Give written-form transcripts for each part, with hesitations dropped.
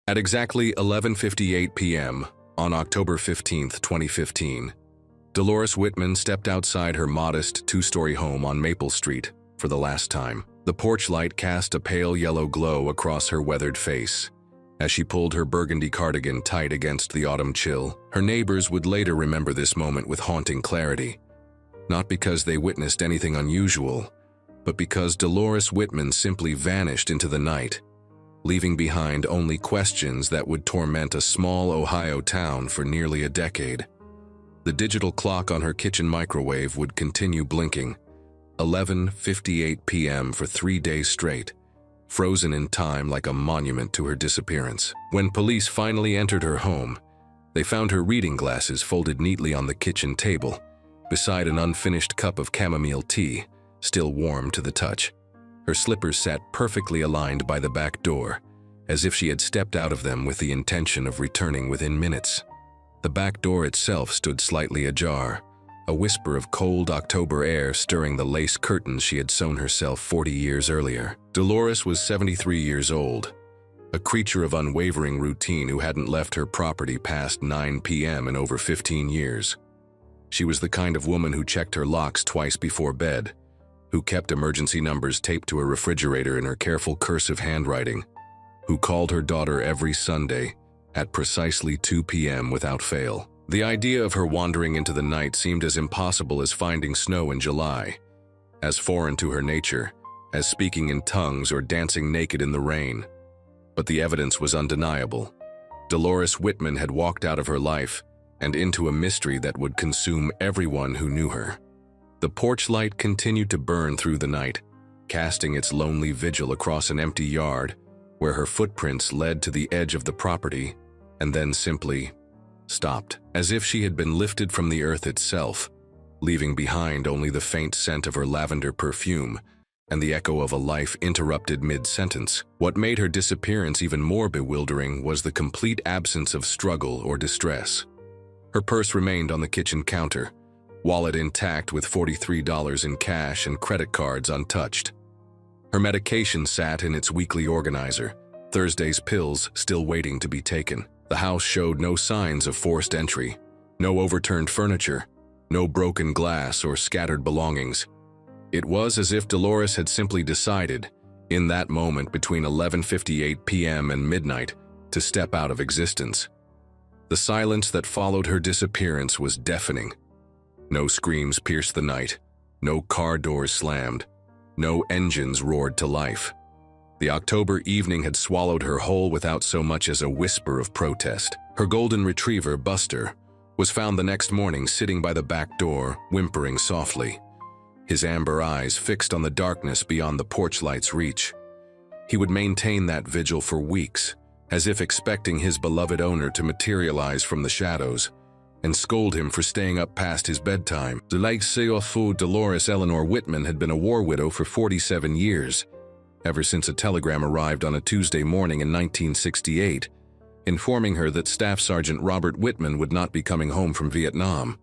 At exactly 11:58 p.m. on October 15, 2015, Dolores Whitman stepped outside her modest two-story home on Maple Street for the last time. The porch light cast a pale yellow glow across her weathered face. As she pulled her burgundy cardigan tight against the autumn chill, her neighbors would later remember this moment with haunting clarity. Not because they witnessed anything unusual, but because Dolores Whitman simply vanished into the night, leaving behind only questions that would torment a small Ohio town for nearly a decade. The digital clock on her kitchen microwave would continue blinking, 11:58 p.m. for 3 days straight, frozen in time like a monument to her disappearance. When police finally entered her home, they found her reading glasses folded neatly on the kitchen table, beside an unfinished cup of chamomile tea, still warm to the touch. Her slippers sat perfectly aligned by the back door, as if she had stepped out of them with the intention of returning within minutes. The back door itself stood slightly ajar, a whisper of cold October air stirring the lace curtains she had sewn herself 40 years earlier. Dolores was 73 years old, a creature of unwavering routine who hadn't left her property past 9 p.m. in over 15 years. She was the kind of woman who checked her locks twice before bed, who kept emergency numbers taped to her refrigerator in her careful cursive handwriting, who called her daughter every Sunday at precisely 2 p.m. without fail. The idea of her wandering into the night seemed as impossible as finding snow in July, as foreign to her nature as speaking in tongues or dancing naked in the rain. But the evidence was undeniable. Dolores Whitman had walked out of her life and into a mystery that would consume everyone who knew her. The porch light continued to burn through the night, casting its lonely vigil across an empty yard where her footprints led to the edge of the property and then simply stopped, as if she had been lifted from the earth itself, leaving behind only the faint scent of her lavender perfume and the echo of a life interrupted mid-sentence. What made her disappearance even more bewildering was the complete absence of struggle or distress. Her purse remained on the kitchen counter, wallet intact with $43 in cash and credit cards untouched. Her medication sat in its weekly organizer, Thursday's pills still waiting to be taken. The house showed no signs of forced entry, no overturned furniture, no broken glass or scattered belongings. It was as if Dolores had simply decided, in that moment between 11:58 p.m. and midnight, to step out of existence. The silence that followed her disappearance was deafening. No screams pierced the night, no car doors slammed, no engines roared to life. The October evening had swallowed her whole without so much as a whisper of protest. Her golden retriever, Buster, was found the next morning sitting by the back door, whimpering softly, his amber eyes fixed on the darkness beyond the porch light's reach. He would maintain that vigil for weeks, as if expecting his beloved owner to materialize from the shadows, and scold him for staying up past his bedtime. The late Dolores Eleanor Whitman had been a war widow for 47 years, ever since a telegram arrived on a Tuesday morning in 1968, informing her that Staff Sergeant Robert Whitman would not be coming home from Vietnam.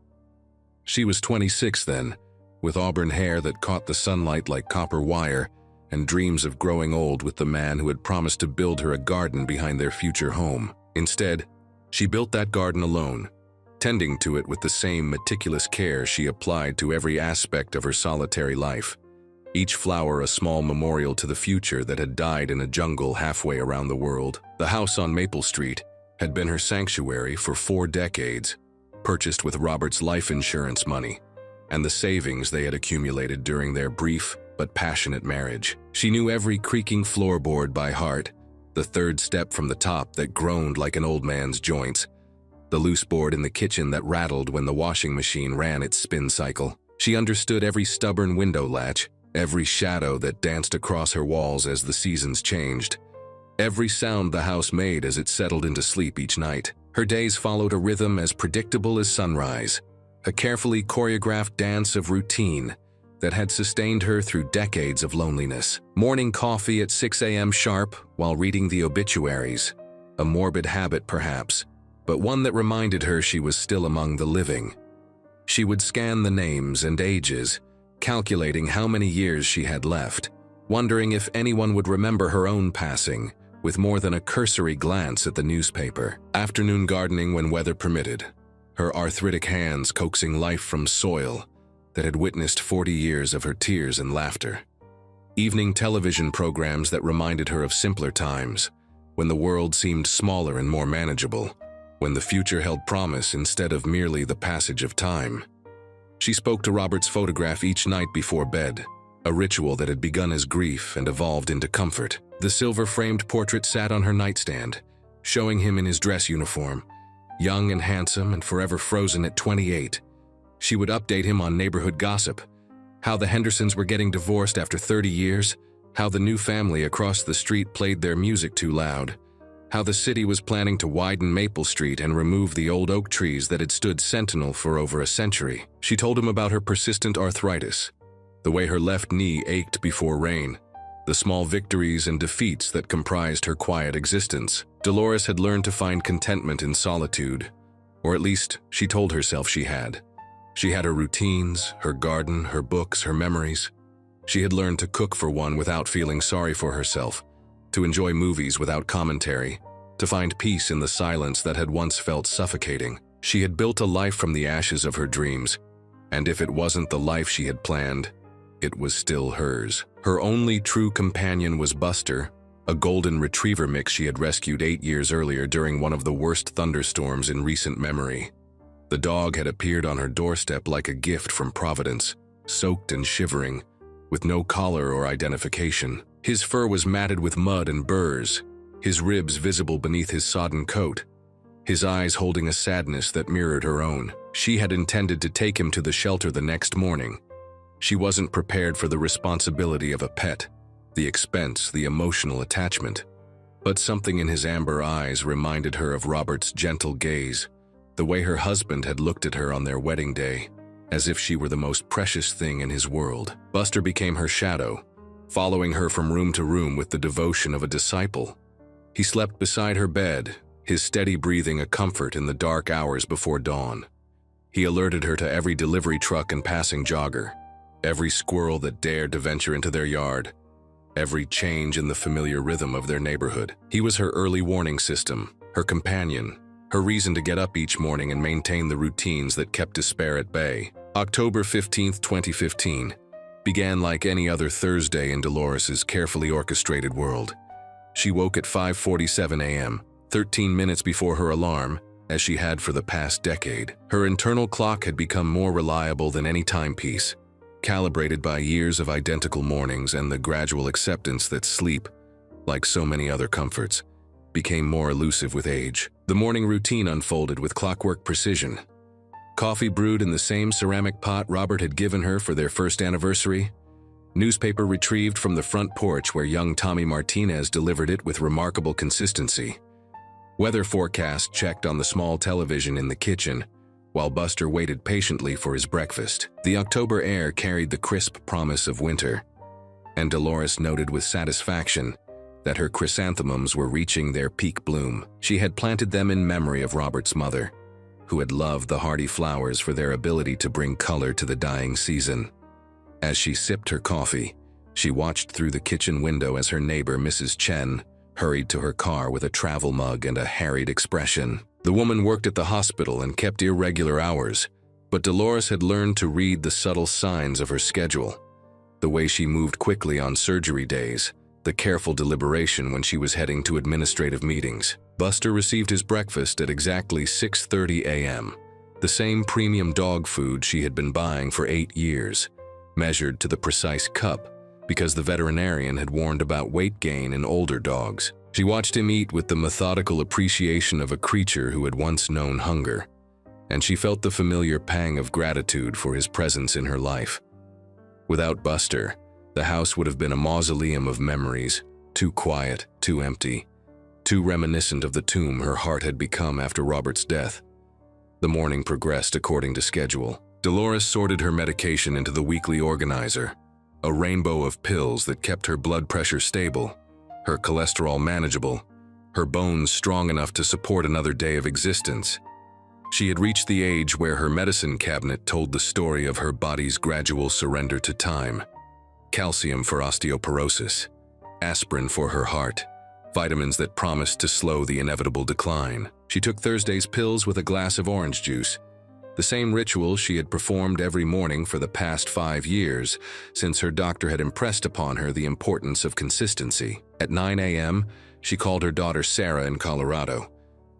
She was 26 then, with auburn hair that caught the sunlight like copper wire, and dreams of growing old with the man who had promised to build her a garden behind their future home. Instead, she built that garden alone, tending to it with the same meticulous care she applied to every aspect of her solitary life, each flower a small memorial to the future that had died in a jungle halfway around the world. The house on Maple Street had been her sanctuary for 4 decades, purchased with Robert's life insurance money and the savings they had accumulated during their brief but passionate marriage. She knew every creaking floorboard by heart, the third step from the top that groaned like an old man's joints, the loose board in the kitchen that rattled when the washing machine ran its spin cycle. She understood every stubborn window latch, every shadow that danced across her walls as the seasons changed, every sound the house made as it settled into sleep each night. Her days followed a rhythm as predictable as sunrise, a carefully choreographed dance of routine that had sustained her through decades of loneliness. Morning coffee at 6 a.m. sharp while reading the obituaries, a morbid habit perhaps, but one that reminded her she was still among the living. She would scan the names and ages, calculating how many years she had left, wondering if anyone would remember her own passing with more than a cursory glance at the newspaper. Afternoon gardening when weather permitted, her arthritic hands coaxing life from soil that had witnessed 40 years of her tears and laughter. Evening television programs that reminded her of simpler times, when the world seemed smaller and more manageable, when the future held promise instead of merely the passage of time. She spoke to Robert's photograph each night before bed, a ritual that had begun as grief and evolved into comfort. The silver-framed portrait sat on her nightstand, showing him in his dress uniform, young and handsome and forever frozen at 28. She would update him on neighborhood gossip, how the Hendersons were getting divorced after 30 years, how the new family across the street played their music too loud, how the city was planning to widen Maple Street and remove the old oak trees that had stood sentinel for over a century. She told him about her persistent arthritis, the way her left knee ached before rain, the small victories and defeats that comprised her quiet existence. Dolores had learned to find contentment in solitude, or at least she told herself she had. She had her routines, her garden, her books, her memories. She had learned to cook for one without feeling sorry for herself, to enjoy movies without commentary, to find peace in the silence that had once felt suffocating. She had built a life from the ashes of her dreams, and if it wasn't the life she had planned, it was still hers. Her only true companion was Buster, a golden retriever mix she had rescued 8 years earlier during one of the worst thunderstorms in recent memory. The dog had appeared on her doorstep like a gift from Providence, soaked and shivering, with no collar or identification. His fur was matted with mud and burrs, his ribs visible beneath his sodden coat, his eyes holding a sadness that mirrored her own. She had intended to take him to the shelter the next morning. She wasn't prepared for the responsibility of a pet, the expense, the emotional attachment. But something in his amber eyes reminded her of Robert's gentle gaze, the way her husband had looked at her on their wedding day, as if she were the most precious thing in his world. Buster became her shadow, following her from room to room with the devotion of a disciple. He slept beside her bed, his steady breathing a comfort in the dark hours before dawn. He alerted her to every delivery truck and passing jogger, every squirrel that dared to venture into their yard, every change in the familiar rhythm of their neighborhood. He was her early warning system, her companion, her reason to get up each morning and maintain the routines that kept despair at bay. October 15, 2015, began like any other Thursday in Dolores's carefully orchestrated world. She woke at 5:47 a.m., 13 minutes before her alarm, as she had for the past decade. Her internal clock had become more reliable than any timepiece, calibrated by years of identical mornings and the gradual acceptance that sleep, like so many other comforts, became more elusive with age. The morning routine unfolded with clockwork precision. Coffee brewed in the same ceramic pot Robert had given her for their first anniversary. Newspaper retrieved from the front porch where young Tommy Martinez delivered it with remarkable consistency. Weather forecast checked on the small television in the kitchen, while Buster waited patiently for his breakfast. The October air carried the crisp promise of winter, and Dolores noted with satisfaction that her chrysanthemums were reaching their peak bloom. She had planted them in memory of Robert's mother, who had loved the hardy flowers for their ability to bring color to the dying season. As she sipped her coffee, she watched through the kitchen window as her neighbor, Mrs. Chen, hurried to her car with a travel mug and a harried expression. The woman worked at the hospital and kept irregular hours, but Dolores had learned to read the subtle signs of her schedule, the way she moved quickly on surgery days, the careful deliberation when she was heading to administrative meetings. Buster received his breakfast at exactly 6:30 a.m., the same premium dog food she had been buying for 8 years, measured to the precise cup because the veterinarian had warned about weight gain in older dogs. She watched him eat with the methodical appreciation of a creature who had once known hunger, and she felt the familiar pang of gratitude for his presence in her life. Without Buster, the house would have been a mausoleum of memories, too quiet, too empty, too reminiscent of the tomb her heart had become after Robert's death. The morning progressed according to schedule. Dolores sorted her medication into the weekly organizer, a rainbow of pills that kept her blood pressure stable, her cholesterol manageable, her bones strong enough to support another day of existence. She had reached the age where her medicine cabinet told the story of her body's gradual surrender to time. Calcium for osteoporosis, aspirin for her heart, vitamins that promised to slow the inevitable decline. She took Thursday's pills with a glass of orange juice, the same ritual she had performed every morning for the past 5 years, since her doctor had impressed upon her the importance of consistency. At 9 a.m., she called her daughter Sarah in Colorado,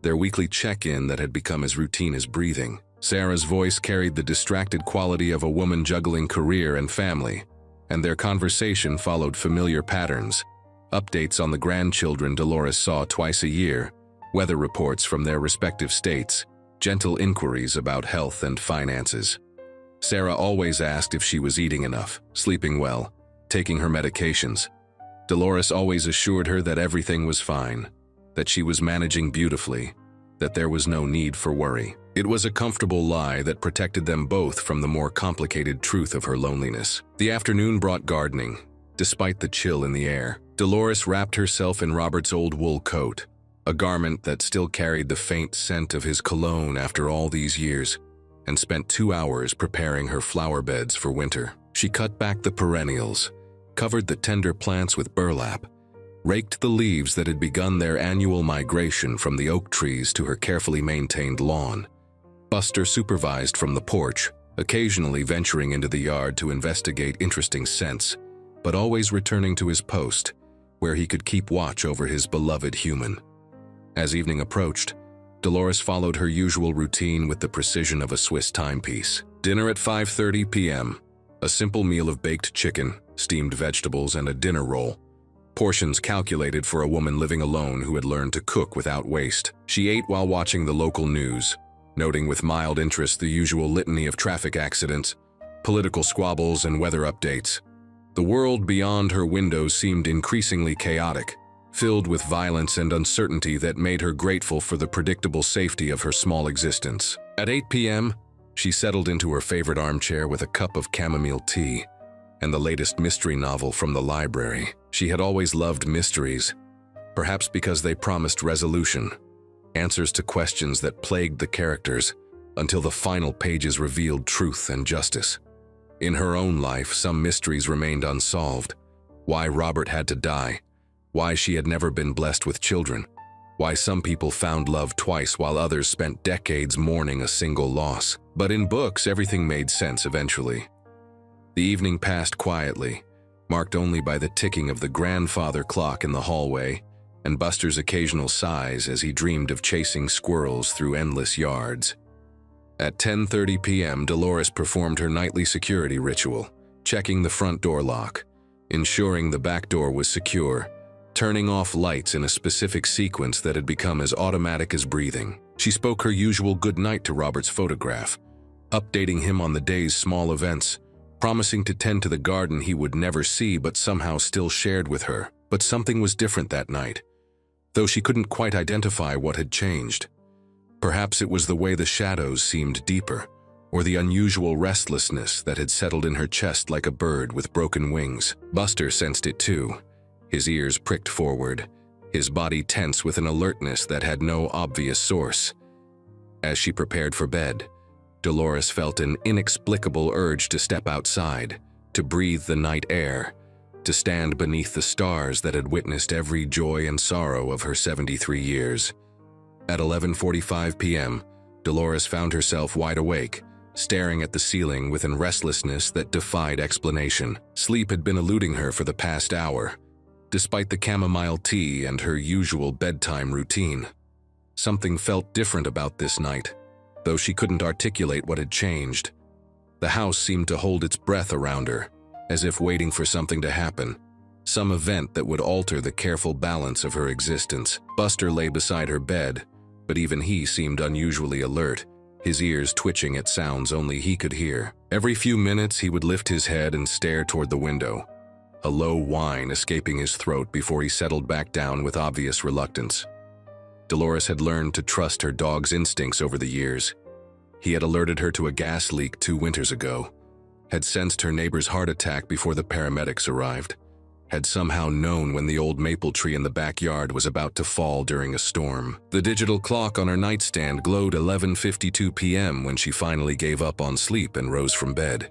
their weekly check-in that had become as routine as breathing. Sarah's voice carried the distracted quality of a woman juggling career and family, and their conversation followed familiar patterns: updates on the grandchildren Dolores saw twice a year, weather reports from their respective states, gentle inquiries about health and finances. Sarah always asked if she was eating enough, sleeping well, taking her medications. Dolores always assured her that everything was fine, that she was managing beautifully, that there was no need for worry. It was a comfortable lie that protected them both from the more complicated truth of her loneliness. The afternoon brought gardening, despite the chill in the air. Dolores wrapped herself in Robert's old wool coat, a garment that still carried the faint scent of his cologne after all these years, and spent 2 hours preparing her flower beds for winter. She cut back the perennials, covered the tender plants with burlap, raked the leaves that had begun their annual migration from the oak trees to her carefully maintained lawn. Buster supervised from the porch, occasionally venturing into the yard to investigate interesting scents, but always returning to his post, where he could keep watch over his beloved human. As evening approached, Dolores followed her usual routine with the precision of a Swiss timepiece. Dinner at 5:30 p.m., a simple meal of baked chicken, steamed vegetables, and a dinner roll. Portions calculated for a woman living alone who had learned to cook without waste. She ate while watching the local news, noting with mild interest the usual litany of traffic accidents, political squabbles, and weather updates. The world beyond her window seemed increasingly chaotic, filled with violence and uncertainty that made her grateful for the predictable safety of her small existence. At 8 p.m., she settled into her favorite armchair with a cup of chamomile tea and the latest mystery novel from the library. She had always loved mysteries, perhaps because they promised resolution, answers to questions that plagued the characters until the final pages revealed truth and justice. In her own life, some mysteries remained unsolved: why Robert had to die, why she had never been blessed with children, why some people found love twice while others spent decades mourning a single loss. But in books, everything made sense eventually. The evening passed quietly, marked only by the ticking of the grandfather clock in the hallway and Buster's occasional sighs as he dreamed of chasing squirrels through endless yards. At 10:30 p.m., Dolores performed her nightly security ritual, checking the front door lock, ensuring the back door was secure, turning off lights in a specific sequence that had become as automatic as breathing. She spoke her usual goodnight to Robert's photograph, updating him on the day's small events, promising to tend to the garden he would never see but somehow still shared with her. But something was different that night, though she couldn't quite identify what had changed. Perhaps it was the way the shadows seemed deeper, or the unusual restlessness that had settled in her chest like a bird with broken wings. Buster sensed it too, his ears pricked forward, his body tense with an alertness that had no obvious source. As she prepared for bed, Dolores felt an inexplicable urge to step outside, to breathe the night air, to stand beneath the stars that had witnessed every joy and sorrow of her 73 years. At 11:45 p.m., Dolores found herself wide awake, staring at the ceiling with a restlessness that defied explanation. Sleep had been eluding her for the past hour, despite the chamomile tea and her usual bedtime routine. Something felt different about this night, though she couldn't articulate what had changed. The house seemed to hold its breath around her, as if waiting for something to happen, some event that would alter the careful balance of her existence. Buster lay beside her bed, but even he seemed unusually alert, his ears twitching at sounds only he could hear. Every few minutes he would lift his head and stare toward the window, a low whine escaping his throat before he settled back down with obvious reluctance. Dolores had learned to trust her dog's instincts over the years. He had alerted her to a gas leak 2 winters ago, had sensed her neighbor's heart attack before the paramedics arrived, had somehow known when the old maple tree in the backyard was about to fall during a storm. The digital clock on her nightstand glowed 11:52 p.m. when she finally gave up on sleep and rose from bed.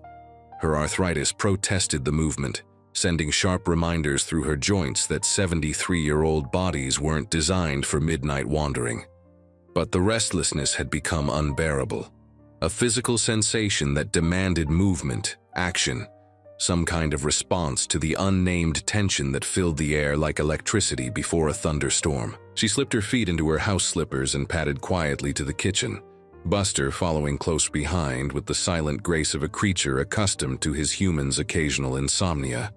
Her arthritis protested the movement, sending sharp reminders through her joints that 73-year-old bodies weren't designed for midnight wandering. But the restlessness had become unbearable, a physical sensation that demanded movement, action, some kind of response to the unnamed tension that filled the air like electricity before a thunderstorm. She slipped her feet into her house slippers and padded quietly to the kitchen, Buster following close behind with the silent grace of a creature accustomed to his human's occasional insomnia.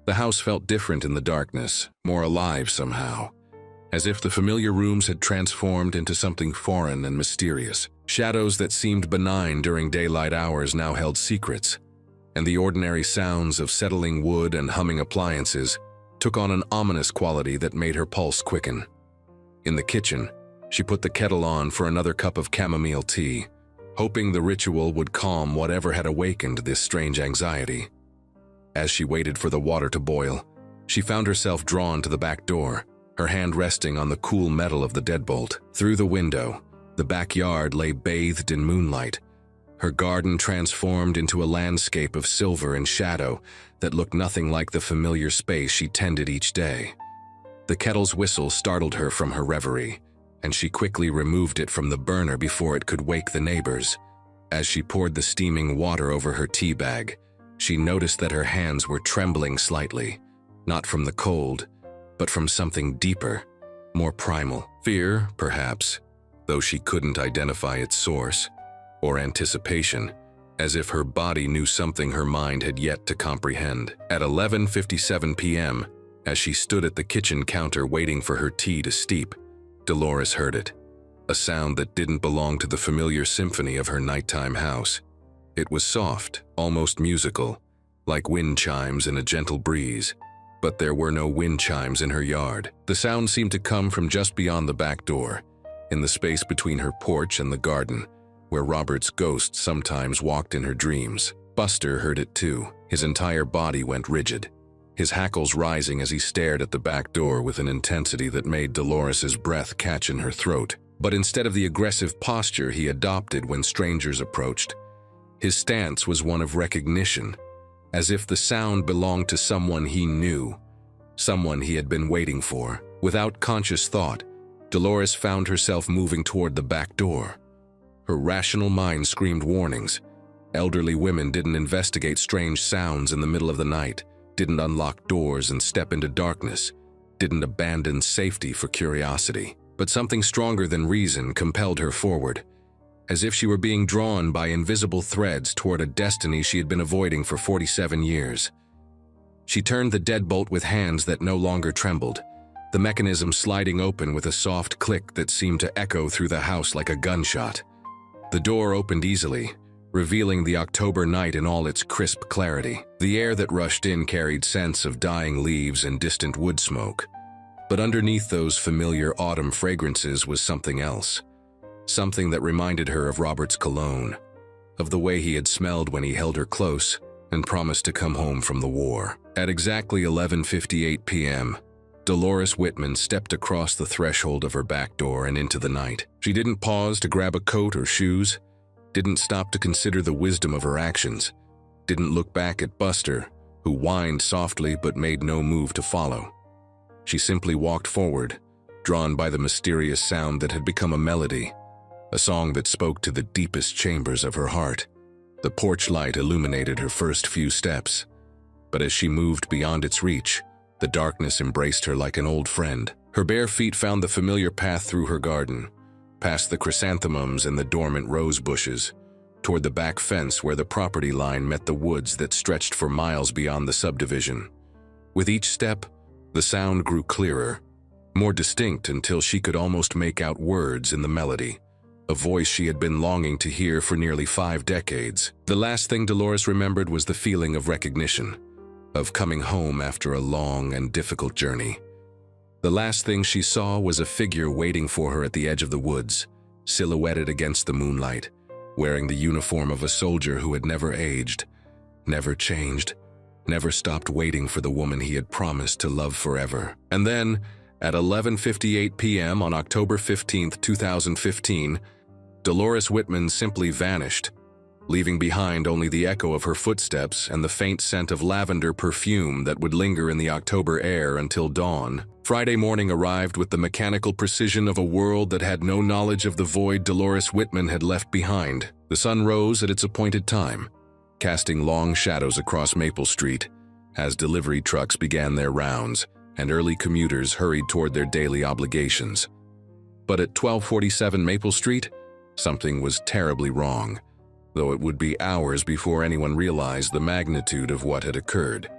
The house felt different in the darkness, more alive somehow, as if the familiar rooms had transformed into something foreign and mysterious. Shadows that seemed benign during daylight hours now held secrets, and the ordinary sounds of settling wood and humming appliances took on an ominous quality that made her pulse quicken. In the kitchen, she put the kettle on for another cup of chamomile tea, hoping the ritual would calm whatever had awakened this strange anxiety. As she waited for the water to boil, she found herself drawn to the back door, her hand resting on the cool metal of the deadbolt. Through the window, the backyard lay bathed in moonlight, her garden transformed into a landscape of silver and shadow that looked nothing like the familiar space she tended each day. The kettle's whistle startled her from her reverie, and she quickly removed it from the burner before it could wake the neighbors. As she poured the steaming water over her tea bag, she noticed that her hands were trembling slightly, not from the cold, but from something deeper, more primal. Fear, perhaps, though she couldn't identify its source, or anticipation, as if her body knew something her mind had yet to comprehend. At 11:57 p.m., as she stood at the kitchen counter waiting for her tea to steep, Dolores heard it, a sound that didn't belong to the familiar symphony of her nighttime house. It was soft, almost musical, like wind chimes in a gentle breeze, but there were no wind chimes in her yard. The sound seemed to come from just beyond the back door, in the space between her porch and the garden, where Robert's ghost sometimes walked in her dreams. Buster heard it too. His entire body went rigid, his hackles rising as he stared at the back door with an intensity that made Dolores's breath catch in her throat. But instead of the aggressive posture he adopted when strangers approached, his stance was one of recognition, as if the sound belonged to someone he knew, someone he had been waiting for. Without conscious thought, Dolores found herself moving toward the back door. Her rational mind screamed warnings. Elderly women didn't investigate strange sounds in the middle of the night, didn't unlock doors and step into darkness, didn't abandon safety for curiosity. But something stronger than reason compelled her forward, as if she were being drawn by invisible threads toward a destiny she had been avoiding for 47 years. She turned the deadbolt with hands that no longer trembled, the mechanism sliding open with a soft click that seemed to echo through the house like a gunshot. The door opened easily, revealing the October night in all its crisp clarity. The air that rushed in carried scents of dying leaves and distant wood smoke. But underneath those familiar autumn fragrances was something else. Something that reminded her of Robert's cologne, of the way he had smelled when he held her close and promised to come home from the war. At exactly 11:58 p.m., Dolores Whitman stepped across the threshold of her back door and into the night. She didn't pause to grab a coat or shoes, didn't stop to consider the wisdom of her actions, didn't look back at Buster, who whined softly but made no move to follow. She simply walked forward, drawn by the mysterious sound that had become a melody, a song that spoke to the deepest chambers of her heart. The porch light illuminated her first few steps, but as she moved beyond its reach, the darkness embraced her like an old friend. Her bare feet found the familiar path through her garden, past the chrysanthemums and the dormant rose bushes, toward the back fence where the property line met the woods that stretched for miles beyond the subdivision. With each step, the sound grew clearer, more distinct until she could almost make out words in the melody, a voice she had been longing to hear for nearly 5 decades. The last thing Dolores remembered was the feeling of recognition, of coming home after a long and difficult journey. The last thing she saw was a figure waiting for her at the edge of the woods, silhouetted against the moonlight, wearing the uniform of a soldier who had never aged, never changed, never stopped waiting for the woman he had promised to love forever. And then, at 11:58 p.m. on October 15, 2015, Dolores Whitman simply vanished, leaving behind only the echo of her footsteps and the faint scent of lavender perfume that would linger in the October air until dawn. Friday morning arrived with the mechanical precision of a world that had no knowledge of the void Dolores Whitman had left behind. The sun rose at its appointed time, casting long shadows across Maple Street as delivery trucks began their rounds and early commuters hurried toward their daily obligations. But at 1247 Maple Street, something was terribly wrong, though it would be hours before anyone realized the magnitude of what had occurred.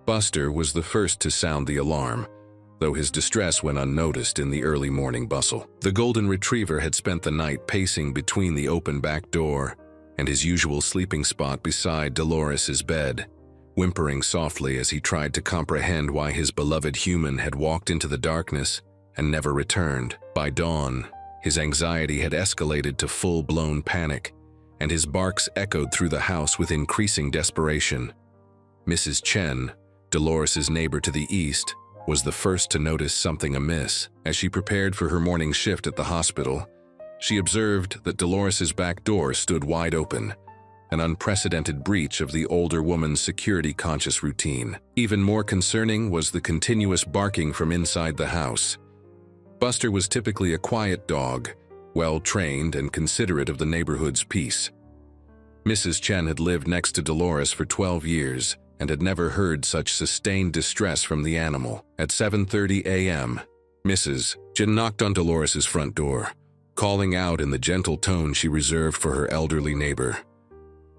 Buster was the first to sound the alarm, though his distress went unnoticed in the early morning bustle. The golden retriever had spent the night pacing between the open back door and his usual sleeping spot beside Dolores's bed, whimpering softly as he tried to comprehend why his beloved human had walked into the darkness and never returned. By dawn, his anxiety had escalated to full-blown panic, and his barks echoed through the house with increasing desperation. Mrs. Chen, Dolores's neighbor to the east, was the first to notice something amiss. As she prepared for her morning shift at the hospital, she observed that Dolores's back door stood wide open, an unprecedented breach of the older woman's security-conscious routine. Even more concerning was the continuous barking from inside the house. Buster was typically a quiet dog, well-trained and considerate of the neighborhood's peace. Mrs. Chen had lived next to Dolores for 12 years and had never heard such sustained distress from the animal. At 7:30 a.m., Mrs. Chen knocked on Dolores's front door, calling out in the gentle tone she reserved for her elderly neighbor.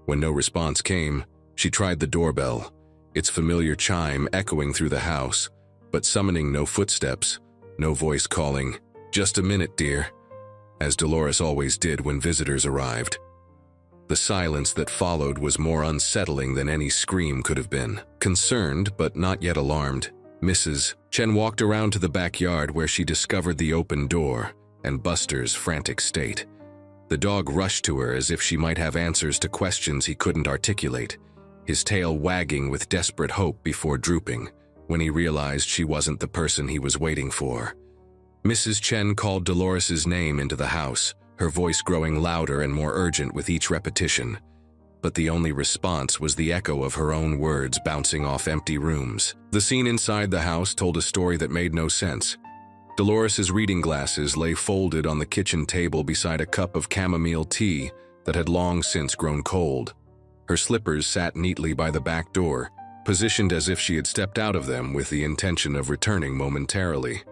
When no response came, she tried the doorbell, its familiar chime echoing through the house, but summoning no footsteps, no voice calling, "Just a minute, dear," as Dolores always did when visitors arrived. The silence that followed was more unsettling than any scream could have been. Concerned, but not yet alarmed, Mrs. Chen walked around to the backyard where she discovered the open door and Buster's frantic state. The dog rushed to her as if she might have answers to questions he couldn't articulate, his tail wagging with desperate hope before drooping when he realized she wasn't the person he was waiting for. Mrs. Chen called Dolores's name into the house, her voice growing louder and more urgent with each repetition. But the only response was the echo of her own words bouncing off empty rooms. The scene inside the house told a story that made no sense. Dolores's reading glasses lay folded on the kitchen table beside a cup of chamomile tea that had long since grown cold. Her slippers sat neatly by the back door, positioned as if she had stepped out of them with the intention of returning momentarily.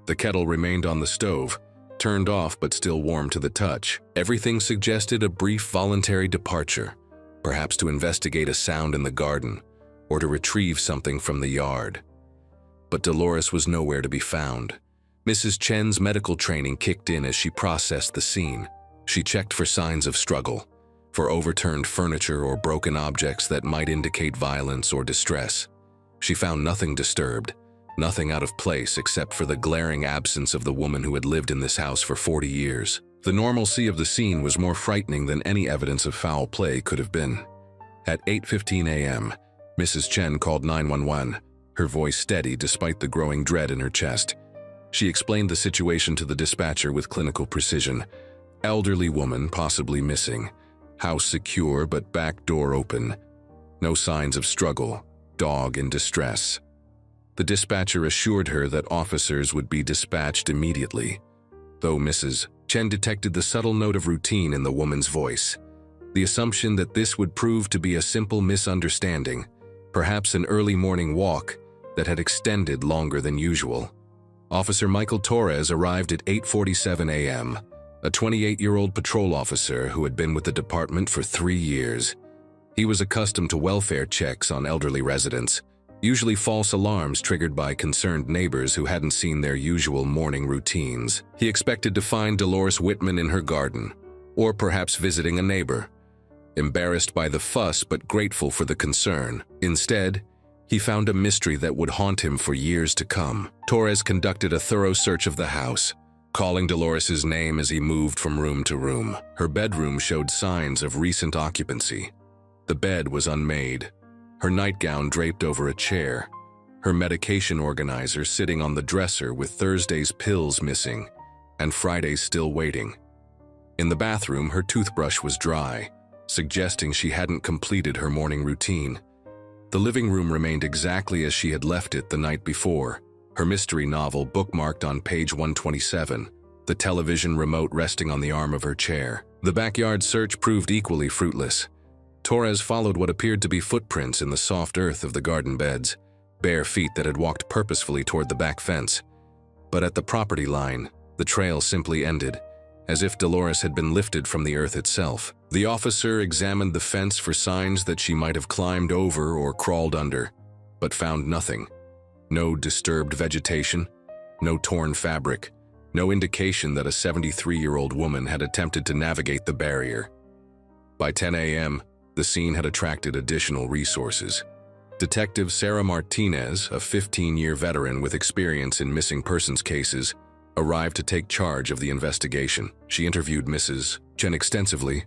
The kettle remained on the stove, turned off but still warm to the touch. Everything suggested a brief voluntary departure, perhaps to investigate a sound in the garden or to retrieve something from the yard. But Dolores was nowhere to be found. Mrs. Chen's medical training kicked in as she processed the scene. She checked for signs of struggle, for overturned furniture or broken objects that might indicate violence or distress. She found nothing disturbed, nothing out of place except for the glaring absence of the woman who had lived in this house for 40 years. The normalcy of the scene was more frightening than any evidence of foul play could have been. At 8:15 a.m., Mrs. Chen called 911, her voice steady despite the growing dread in her chest. She explained the situation to the dispatcher with clinical precision. Elderly woman possibly missing. House secure but back door open. No signs of struggle. Dog in distress. The dispatcher assured her that officers would be dispatched immediately, though Mrs. Chen detected the subtle note of routine in the woman's voice. The assumption that this would prove to be a simple misunderstanding, perhaps an early morning walk that had extended longer than usual. Officer Michael Torres arrived at 8:47 a.m., a 28-year-old patrol officer who had been with the department for 3 years. He was accustomed to welfare checks on elderly residents, usually false alarms triggered by concerned neighbors who hadn't seen their usual morning routines. He expected to find Dolores Whitman in her garden, or perhaps visiting a neighbor. Embarrassed by the fuss but grateful for the concern, instead, he found a mystery that would haunt him for years to come. Torres conducted a thorough search of the house, calling Dolores's name as he moved from room to room. Her bedroom showed signs of recent occupancy. The bed was unmade, her nightgown draped over a chair, her medication organizer sitting on the dresser with Thursday's pills missing and Friday's still waiting. In the bathroom, her toothbrush was dry, suggesting she hadn't completed her morning routine. The living room remained exactly as she had left it the night before, her mystery novel bookmarked on page 127, the television remote resting on the arm of her chair. The backyard search proved equally fruitless. Torres followed what appeared to be footprints in the soft earth of the garden beds, bare feet that had walked purposefully toward the back fence. But at the property line, the trail simply ended, as if Dolores had been lifted from the earth itself. The officer examined the fence for signs that she might have climbed over or crawled under, but found nothing. No disturbed vegetation, no torn fabric, no indication that a 73-year-old woman had attempted to navigate the barrier. By 10 a.m., the scene had attracted additional resources. Detective Sarah Martinez, a 15-year veteran with experience in missing persons cases, arrived to take charge of the investigation. She interviewed Mrs. Chen extensively,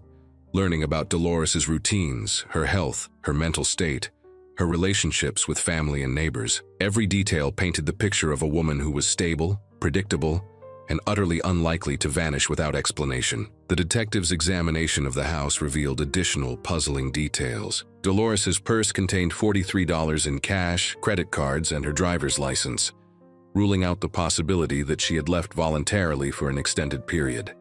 learning about Dolores's routines, her health, her mental state, her relationships with family and neighbors. Every detail painted the picture of a woman who was stable, predictable, and utterly unlikely to vanish without explanation. The detective's examination of the house revealed additional puzzling details. Dolores's purse contained $43 in cash, credit cards, and her driver's license, ruling out the possibility that she had left voluntarily for an extended period.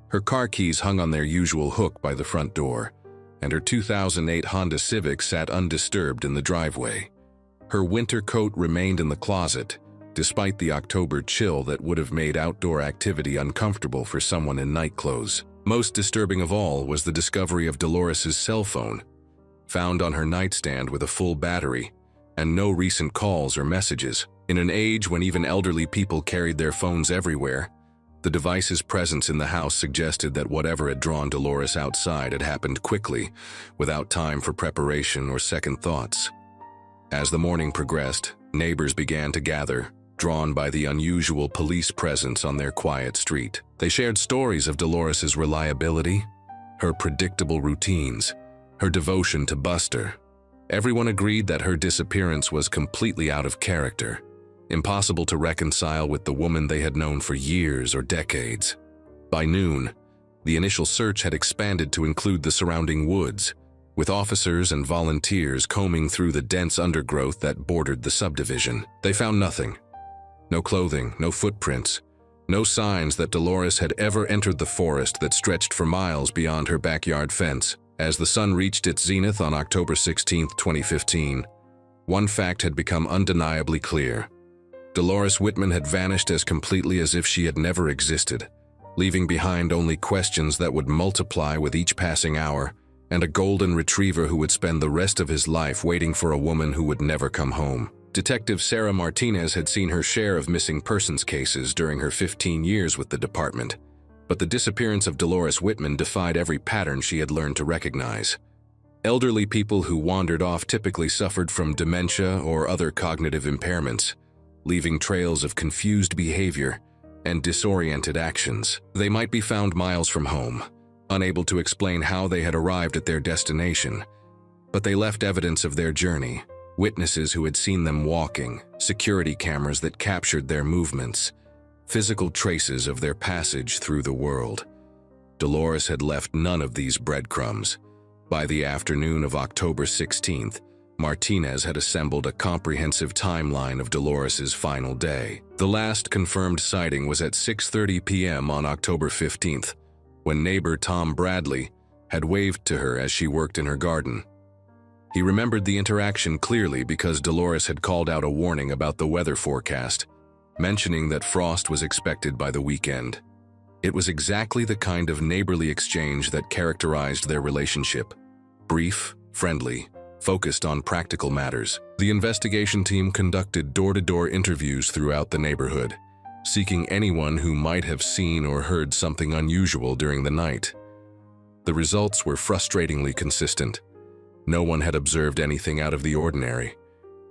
Her car keys hung on their usual hook by the front door, and her 2008 Honda Civic sat undisturbed in the driveway. Her winter coat remained in the closet, despite the October chill that would have made outdoor activity uncomfortable for someone in night clothes. Most disturbing of all was the discovery of Dolores's cell phone, found on her nightstand with a full battery, and no recent calls or messages. In an age when even elderly people carried their phones everywhere, the device's presence in the house suggested that whatever had drawn Dolores outside had happened quickly, without time for preparation or second thoughts. As the morning progressed, neighbors began to gather, drawn by the unusual police presence on their quiet street. They shared stories of Dolores's reliability, her predictable routines, her devotion to Buster. Everyone agreed that her disappearance was completely out of character, impossible to reconcile with the woman they had known for years or decades. By noon, the initial search had expanded to include the surrounding woods, with officers and volunteers combing through the dense undergrowth that bordered the subdivision. They found nothing. No clothing, no footprints, no signs that Dolores had ever entered the forest that stretched for miles beyond her backyard fence. As the sun reached its zenith on October 16, 2015, one fact had become undeniably clear. Dolores Whitman had vanished as completely as if she had never existed, leaving behind only questions that would multiply with each passing hour, and a golden retriever who would spend the rest of his life waiting for a woman who would never come home. Detective Sarah Martinez had seen her share of missing persons cases during her 15 years with the department, but the disappearance of Dolores Whitman defied every pattern she had learned to recognize. Elderly people who wandered off typically suffered from dementia or other cognitive impairments, leaving trails of confused behavior and disoriented actions. They might be found miles from home, unable to explain how they had arrived at their destination, but they left evidence of their journey, witnesses who had seen them walking, security cameras that captured their movements, physical traces of their passage through the world. Dolores had left none of these breadcrumbs. By the afternoon of October 16th, Martinez had assembled a comprehensive timeline of Dolores's final day. The last confirmed sighting was at 6:30 p.m. on October 15th, when neighbor Tom Bradley had waved to her as she worked in her garden. He remembered the interaction clearly because Dolores had called out a warning about the weather forecast, mentioning that frost was expected by the weekend. It was exactly the kind of neighborly exchange that characterized their relationship. Brief, friendly, focused on practical matters. The investigation team conducted door-to-door interviews throughout the neighborhood, seeking anyone who might have seen or heard something unusual during the night. The results were frustratingly consistent. No one had observed anything out of the ordinary.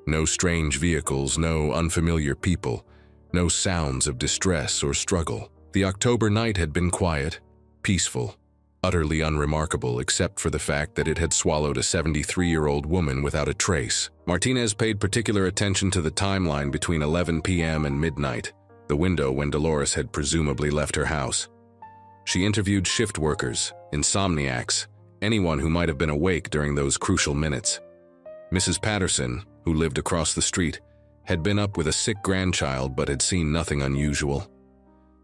No strange vehicles, no unfamiliar people, no sounds of distress or struggle. The October night had been quiet, peaceful, utterly unremarkable except for the fact that it had swallowed a 73-year-old woman without a trace. Martinez paid particular attention to the timeline between 11 p.m. and midnight, the window when Dolores had presumably left her house. She interviewed shift workers, insomniacs, anyone who might have been awake during those crucial minutes. Mrs. Patterson, who lived across the street, had been up with a sick grandchild but had seen nothing unusual.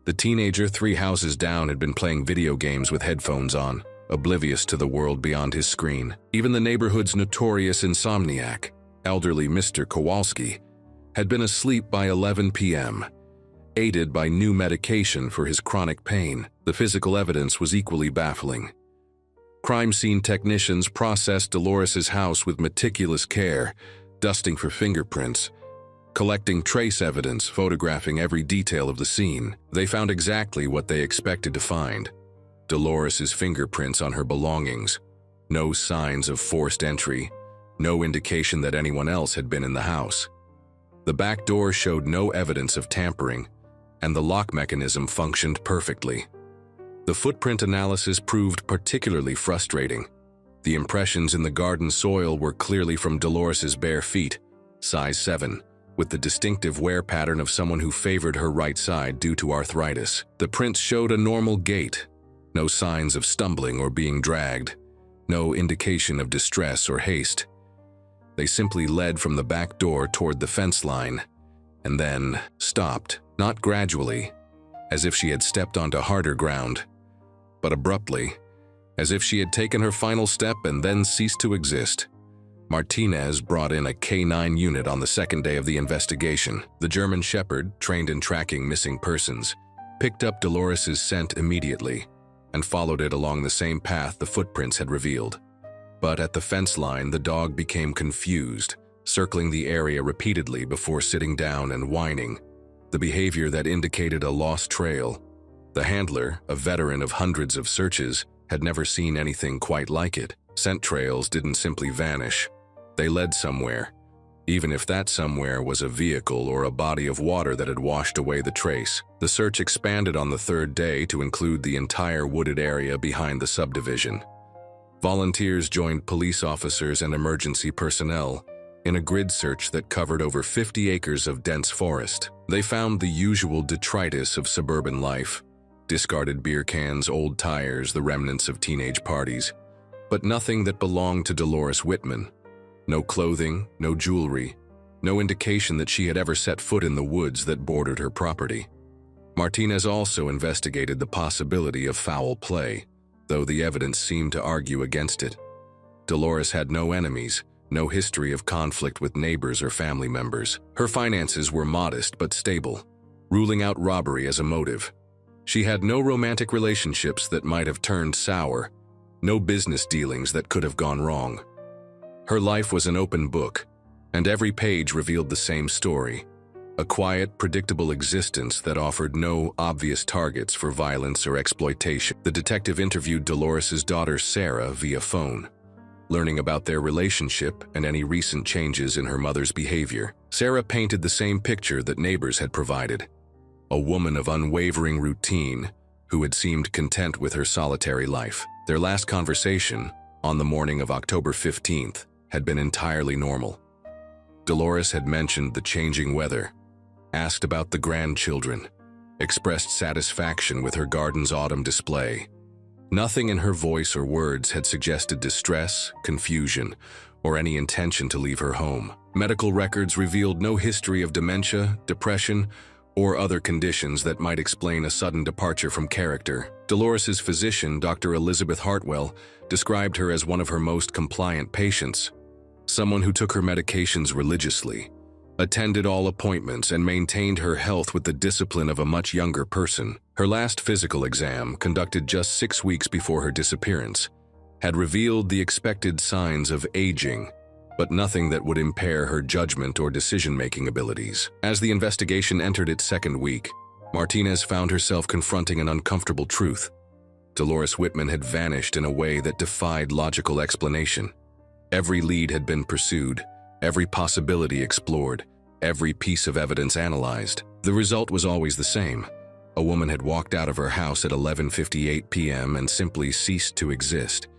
The teenager 3 houses down had been playing video games with headphones on, oblivious to the world beyond his screen. Even the neighborhood's notorious insomniac, elderly Mr. Kowalski, had been asleep by 11 p.m., aided by new medication for his chronic pain. The physical evidence was equally baffling. Crime scene technicians processed Dolores's house with meticulous care, dusting for fingerprints, collecting trace evidence, photographing every detail of the scene. They found exactly what they expected to find: Dolores's fingerprints on her belongings, no signs of forced entry, no indication that anyone else had been in the house. The back door showed no evidence of tampering, and the lock mechanism functioned perfectly. The footprint analysis proved particularly frustrating. The impressions in the garden soil were clearly from Dolores's bare feet, size 7, with the distinctive wear pattern of someone who favored her right side due to arthritis. The prints showed a normal gait, no signs of stumbling or being dragged, no indication of distress or haste. They simply led from the back door toward the fence line, and then stopped, not gradually, as if she had stepped onto harder ground, but abruptly, as if she had taken her final step and then ceased to exist. Martinez brought in a K9 unit on the second day of the investigation. The German Shepherd, trained in tracking missing persons, picked up Dolores's scent immediately and followed it along the same path the footprints had revealed. But at the fence line, the dog became confused, circling the area repeatedly before sitting down and whining, the behavior that indicated a lost trail. The handler, a veteran of hundreds of searches, had never seen anything quite like it. Scent trails didn't simply vanish. They led somewhere, even if that somewhere was a vehicle or a body of water that had washed away the trace. The search expanded on the third day to include the entire wooded area behind the subdivision. Volunteers joined police officers and emergency personnel in a grid search that covered over 50 acres of dense forest. They found the usual detritus of suburban life: discarded beer cans, old tires, the remnants of teenage parties, but nothing that belonged to Dolores Whitman. No clothing, no jewelry, no indication that she had ever set foot in the woods that bordered her property. Martinez also investigated the possibility of foul play, though the evidence seemed to argue against it. Dolores had no enemies, no history of conflict with neighbors or family members. Her finances were modest but stable, ruling out robbery as a motive. She had no romantic relationships that might have turned sour, no business dealings that could have gone wrong. Her life was an open book, and every page revealed the same story: a quiet, predictable existence that offered no obvious targets for violence or exploitation. The detective interviewed Dolores's daughter Sarah via phone, learning about their relationship and any recent changes in her mother's behavior. Sarah painted the same picture that neighbors had provided: a woman of unwavering routine who had seemed content with her solitary life. Their last conversation, on the morning of October 15th, had been entirely normal. Dolores had mentioned the changing weather, asked about the grandchildren, expressed satisfaction with her garden's autumn display. Nothing in her voice or words had suggested distress, confusion, or any intention to leave her home. Medical records revealed no history of dementia, depression, or other conditions that might explain a sudden departure from character. Dolores's physician, Dr. Elizabeth Hartwell, described her as one of her most compliant patients, someone who took her medications religiously, attended all appointments, and maintained her health with the discipline of a much younger person. Her last physical exam, conducted just 6 weeks before her disappearance, had revealed the expected signs of aging, but nothing that would impair her judgment or decision-making abilities. As the investigation entered its second week, Martinez found herself confronting an uncomfortable truth. Dolores Whitman had vanished in a way that defied logical explanation. Every lead had been pursued, every possibility explored, every piece of evidence analyzed. The result was always the same: a woman had walked out of her house at 11:58 p.m. and simply ceased to exist.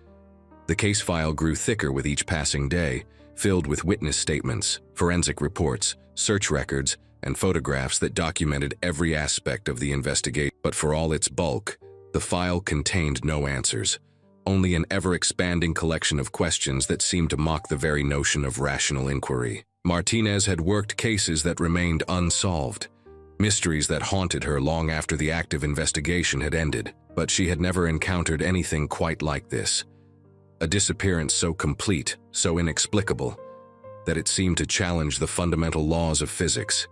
The case file grew thicker with each passing day, filled with witness statements, forensic reports, search records, and photographs that documented every aspect of the investigation. But for all its bulk, the file contained no answers, only an ever-expanding collection of questions that seemed to mock the very notion of rational inquiry. Martinez had worked cases that remained unsolved, mysteries that haunted her long after the active investigation had ended, but she had never encountered anything quite like this. A disappearance so complete, so inexplicable, that it seemed to challenge the fundamental laws of physics.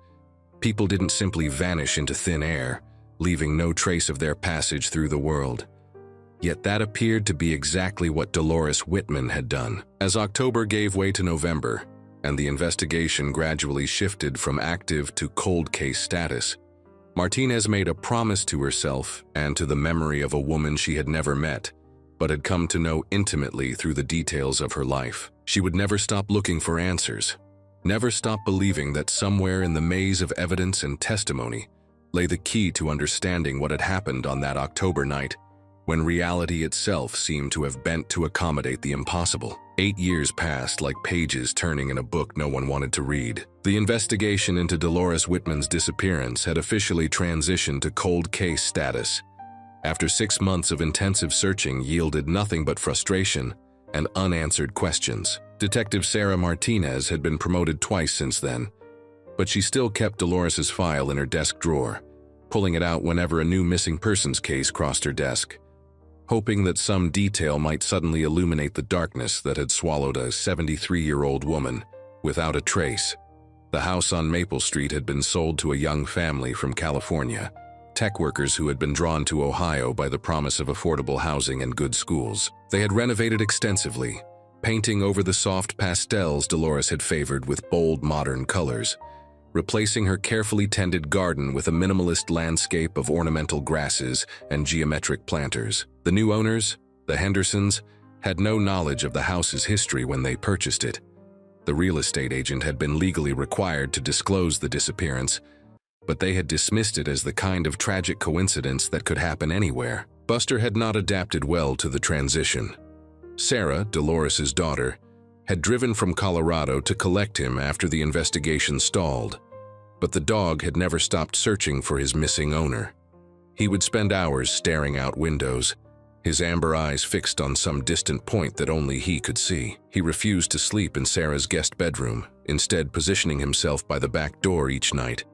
People didn't simply vanish into thin air, leaving no trace of their passage through the world. Yet that appeared to be exactly what Dolores Whitman had done. As October gave way to November, and the investigation gradually shifted from active to cold case status, Martinez made a promise to herself and to the memory of a woman she had never met, but had come to know intimately through the details of her life. She would never stop looking for answers, never stop believing that somewhere in the maze of evidence and testimony lay the key to understanding what had happened on that October night, when reality itself seemed to have bent to accommodate the impossible. 8 years passed like pages turning in a book no one wanted to read. The investigation into Dolores Whitman's disappearance had officially transitioned to cold case status. After 6 months of intensive searching yielded nothing but frustration and unanswered questions. Detective Sarah Martinez had been promoted twice since then, but she still kept Dolores's file in her desk drawer, pulling it out whenever a new missing persons case crossed her desk, hoping that some detail might suddenly illuminate the darkness that had swallowed a 73-year-old woman without a trace. The house on Maple Street had been sold to a young family from California, tech workers who had been drawn to Ohio by the promise of affordable housing and good schools. They had renovated extensively, painting over the soft pastels Dolores had favored with bold modern colors, replacing her carefully tended garden with a minimalist landscape of ornamental grasses and geometric planters. The new owners, the Hendersons, had no knowledge of the house's history when they purchased it. The real estate agent had been legally required to disclose the disappearance, but they had dismissed it as the kind of tragic coincidence that could happen anywhere. Buster had not adapted well to the transition. Sarah, Dolores's daughter, had driven from Colorado to collect him after the investigation stalled, but the dog had never stopped searching for his missing owner. He would spend hours staring out windows, his amber eyes fixed on some distant point that only he could see. He refused to sleep in Sarah's guest bedroom, instead positioning himself by the back door each night,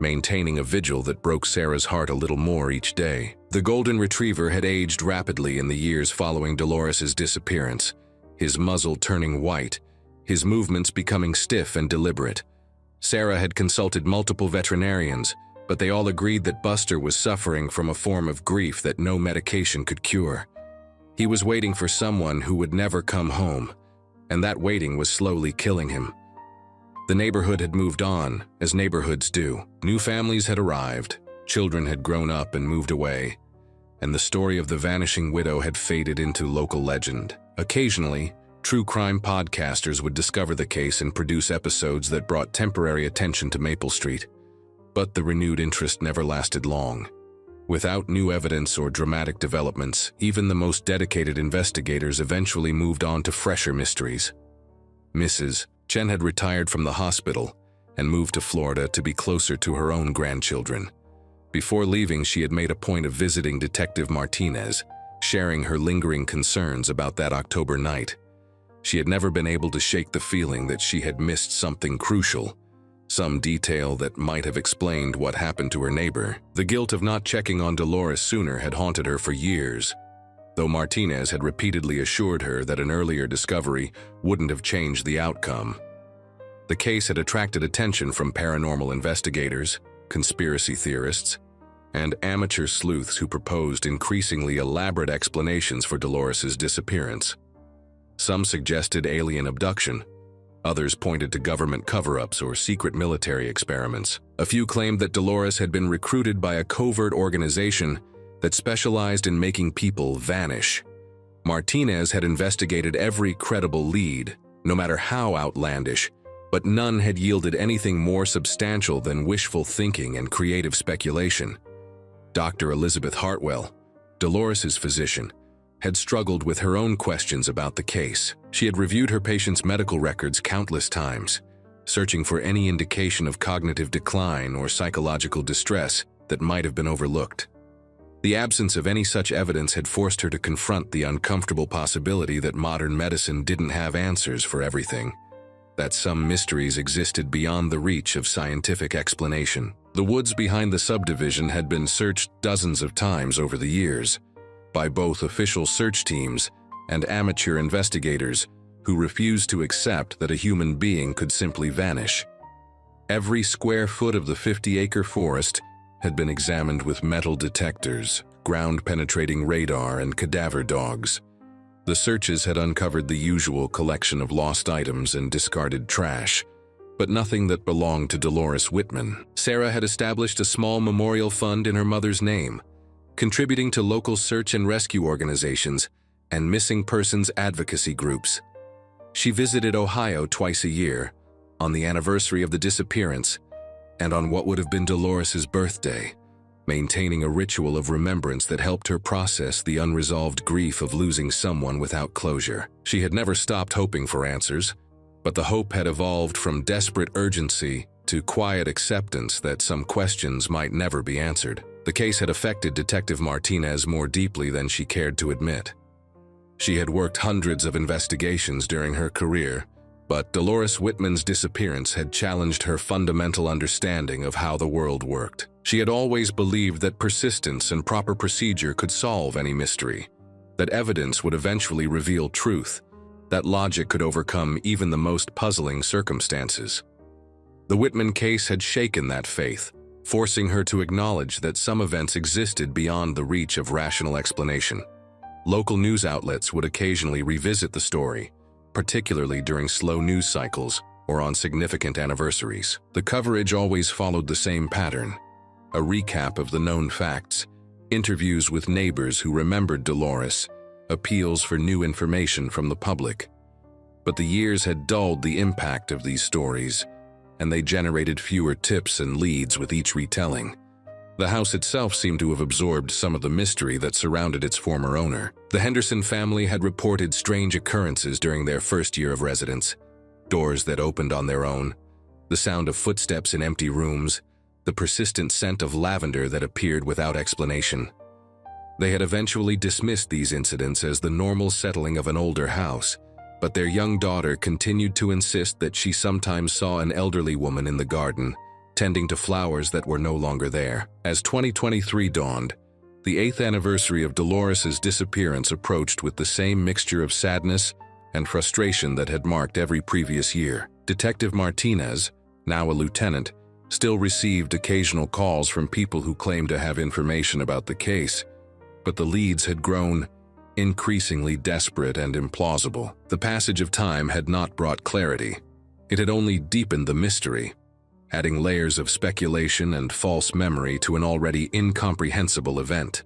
maintaining a vigil that broke Sarah's heart a little more each day. The golden retriever had aged rapidly in the years following Dolores's disappearance, his muzzle turning white, his movements becoming stiff and deliberate. Sarah had consulted multiple veterinarians, but they all agreed that Buster was suffering from a form of grief that no medication could cure. He was waiting for someone who would never come home, and that waiting was slowly killing him. The neighborhood had moved on, as neighborhoods do. New families had arrived, children had grown up and moved away, and the story of the vanishing widow had faded into local legend. Occasionally, true crime podcasters would discover the case and produce episodes that brought temporary attention to Maple Street. But the renewed interest never lasted long. Without new evidence or dramatic developments, even the most dedicated investigators eventually moved on to fresher mysteries. Mrs. Chen had retired from the hospital and moved to Florida to be closer to her own grandchildren. Before leaving, she had made a point of visiting Detective Martinez, sharing her lingering concerns about that October night. She had never been able to shake the feeling that she had missed something crucial, some detail that might have explained what happened to her neighbor. The guilt of not checking on Dolores sooner had haunted her for years, though Martinez had repeatedly assured her that an earlier discovery wouldn't have changed the outcome. The case had attracted attention from paranormal investigators, conspiracy theorists, and amateur sleuths who proposed increasingly elaborate explanations for Dolores's disappearance. Some suggested alien abduction. Others pointed to government cover-ups or secret military experiments. A few claimed that Dolores had been recruited by a covert organization that specialized in making people vanish. Martinez had investigated every credible lead, no matter how outlandish, but none had yielded anything more substantial than wishful thinking and creative speculation. Dr. Elizabeth Hartwell, Dolores's physician, had struggled with her own questions about the case. She had reviewed her patients' medical records countless times, searching for any indication of cognitive decline or psychological distress that might have been overlooked. The absence of any such evidence had forced her to confront the uncomfortable possibility that modern medicine didn't have answers for everything, that some mysteries existed beyond the reach of scientific explanation. The woods behind the subdivision had been searched dozens of times over the years, by both official search teams and amateur investigators who refused to accept that a human being could simply vanish. Every square foot of the 50-acre forest had been examined with metal detectors, ground-penetrating radar, and cadaver dogs. The searches had uncovered the usual collection of lost items and discarded trash, but nothing that belonged to Dolores Whitman. Sarah had established a small memorial fund in her mother's name, contributing to local search and rescue organizations and missing persons advocacy groups. She visited Ohio twice a year, on the anniversary of the disappearance and on what would have been Dolores's birthday, maintaining a ritual of remembrance that helped her process the unresolved grief of losing someone without closure. She had never stopped hoping for answers, but the hope had evolved from desperate urgency to quiet acceptance that some questions might never be answered. The case had affected Detective Martinez more deeply than she cared to admit. She had worked hundreds of investigations during her career, but Dolores Whitman's disappearance had challenged her fundamental understanding of how the world worked. She had always believed that persistence and proper procedure could solve any mystery, that evidence would eventually reveal truth, that logic could overcome even the most puzzling circumstances. The Whitman case had shaken that faith, forcing her to acknowledge that some events existed beyond the reach of rational explanation. Local news outlets would occasionally revisit the story, particularly during slow news cycles or on significant anniversaries. The coverage always followed the same pattern: a recap of the known facts, interviews with neighbors who remembered Dolores, appeals for new information from the public. But the years had dulled the impact of these stories, and they generated fewer tips and leads with each retelling. The house itself seemed to have absorbed some of the mystery that surrounded its former owner. The Henderson family had reported strange occurrences during their first year of residence: doors that opened on their own, the sound of footsteps in empty rooms, the persistent scent of lavender that appeared without explanation. They had eventually dismissed these incidents as the normal settling of an older house, but their young daughter continued to insist that she sometimes saw an elderly woman in the garden, tending to flowers that were no longer there. As 2023 dawned, the 8th anniversary of Dolores's disappearance approached with the same mixture of sadness and frustration that had marked every previous year. Detective Martinez, now a lieutenant, still received occasional calls from people who claimed to have information about the case, but the leads had grown increasingly desperate and implausible. The passage of time had not brought clarity. It had only deepened the mystery, adding layers of speculation and false memory to an already incomprehensible event.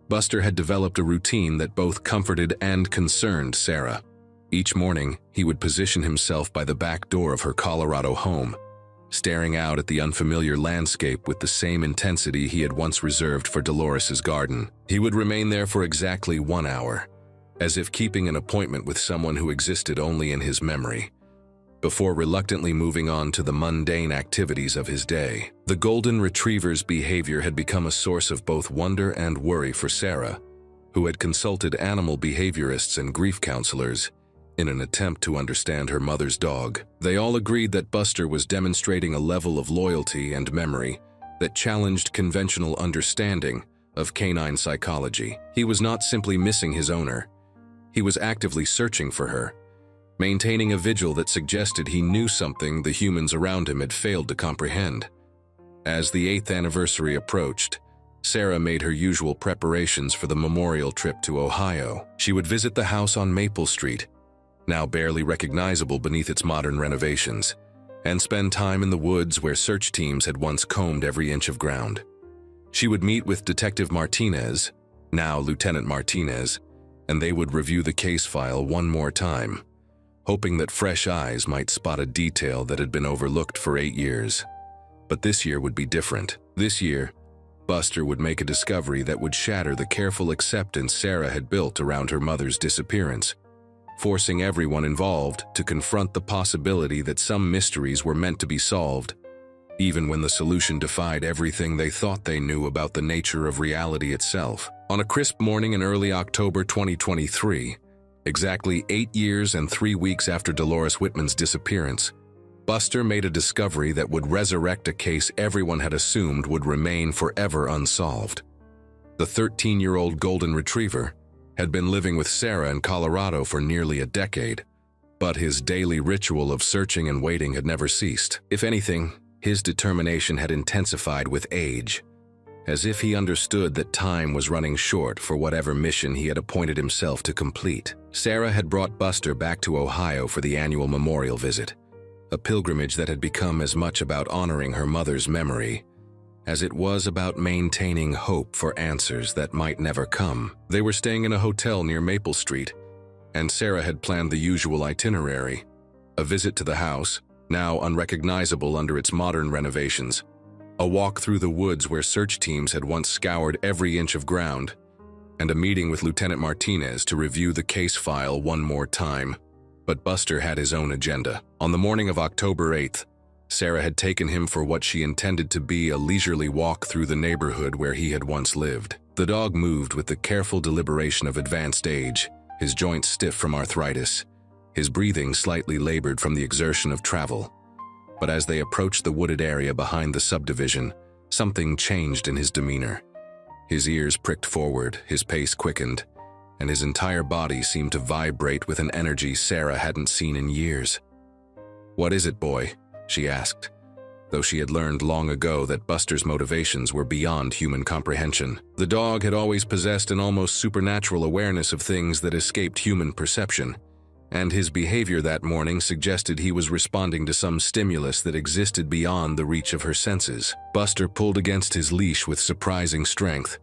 Buster had developed a routine that both comforted and concerned Sarah. Each morning, he would position himself by the back door of her Colorado home, staring out at the unfamiliar landscape with the same intensity he had once reserved for Dolores's garden. He would remain there for exactly 1 hour, as if keeping an appointment with someone who existed only in his memory, before reluctantly moving on to the mundane activities of his day. The golden retriever's behavior had become a source of both wonder and worry for Sarah, who had consulted animal behaviorists and grief counselors in an attempt to understand her mother's dog. They all agreed that Buster was demonstrating a level of loyalty and memory that challenged conventional understanding of canine psychology. He was not simply missing his owner. He was actively searching for her, maintaining a vigil that suggested he knew something the humans around him had failed to comprehend. As the 8th anniversary approached, Sarah made her usual preparations for the memorial trip to Ohio. She would visit the house on Maple Street, now barely recognizable beneath its modern renovations, and spend time in the woods where search teams had once combed every inch of ground. She would meet with Detective Martinez, now Lieutenant Martinez, and they would review the case file one more time, hoping that fresh eyes might spot a detail that had been overlooked for 8 years. But this year would be different. This year, Buster would make a discovery that would shatter the careful acceptance Sarah had built around her mother's disappearance, forcing everyone involved to confront the possibility that some mysteries were meant to be solved, even when the solution defied everything they thought they knew about the nature of reality itself. On a crisp morning in early October 2023, exactly 8 years and 3 weeks after Dolores Whitman's disappearance, Buster made a discovery that would resurrect a case everyone had assumed would remain forever unsolved. The 13-year-old golden retriever had been living with Sarah in Colorado for nearly a decade, but his daily ritual of searching and waiting had never ceased. If anything, his determination had intensified with age, as if he understood that time was running short for whatever mission he had appointed himself to complete. Sarah had brought Buster back to Ohio for the annual memorial visit, a pilgrimage that had become as much about honoring her mother's memory as it was about maintaining hope for answers that might never come. They were staying in a hotel near Maple Street, and Sarah had planned the usual itinerary: a visit to the house, now unrecognizable under its modern renovations, a walk through the woods where search teams had once scoured every inch of ground, and a meeting with Lieutenant Martinez to review the case file one more time. But Buster had his own agenda. On the morning of October 8th, Sarah had taken him for what she intended to be a leisurely walk through the neighborhood where he had once lived. The dog moved with the careful deliberation of advanced age, his joints stiff from arthritis, his breathing slightly labored from the exertion of travel. But as they approached the wooded area behind the subdivision, something changed in his demeanor. His ears pricked forward, his pace quickened, and his entire body seemed to vibrate with an energy Sarah hadn't seen in years. "What is it, boy?" she asked, though she had learned long ago that Buster's motivations were beyond human comprehension. The dog had always possessed an almost supernatural awareness of things that escaped human perception, and his behavior that morning suggested he was responding to some stimulus that existed beyond the reach of her senses. Buster pulled against his leash with surprising strength,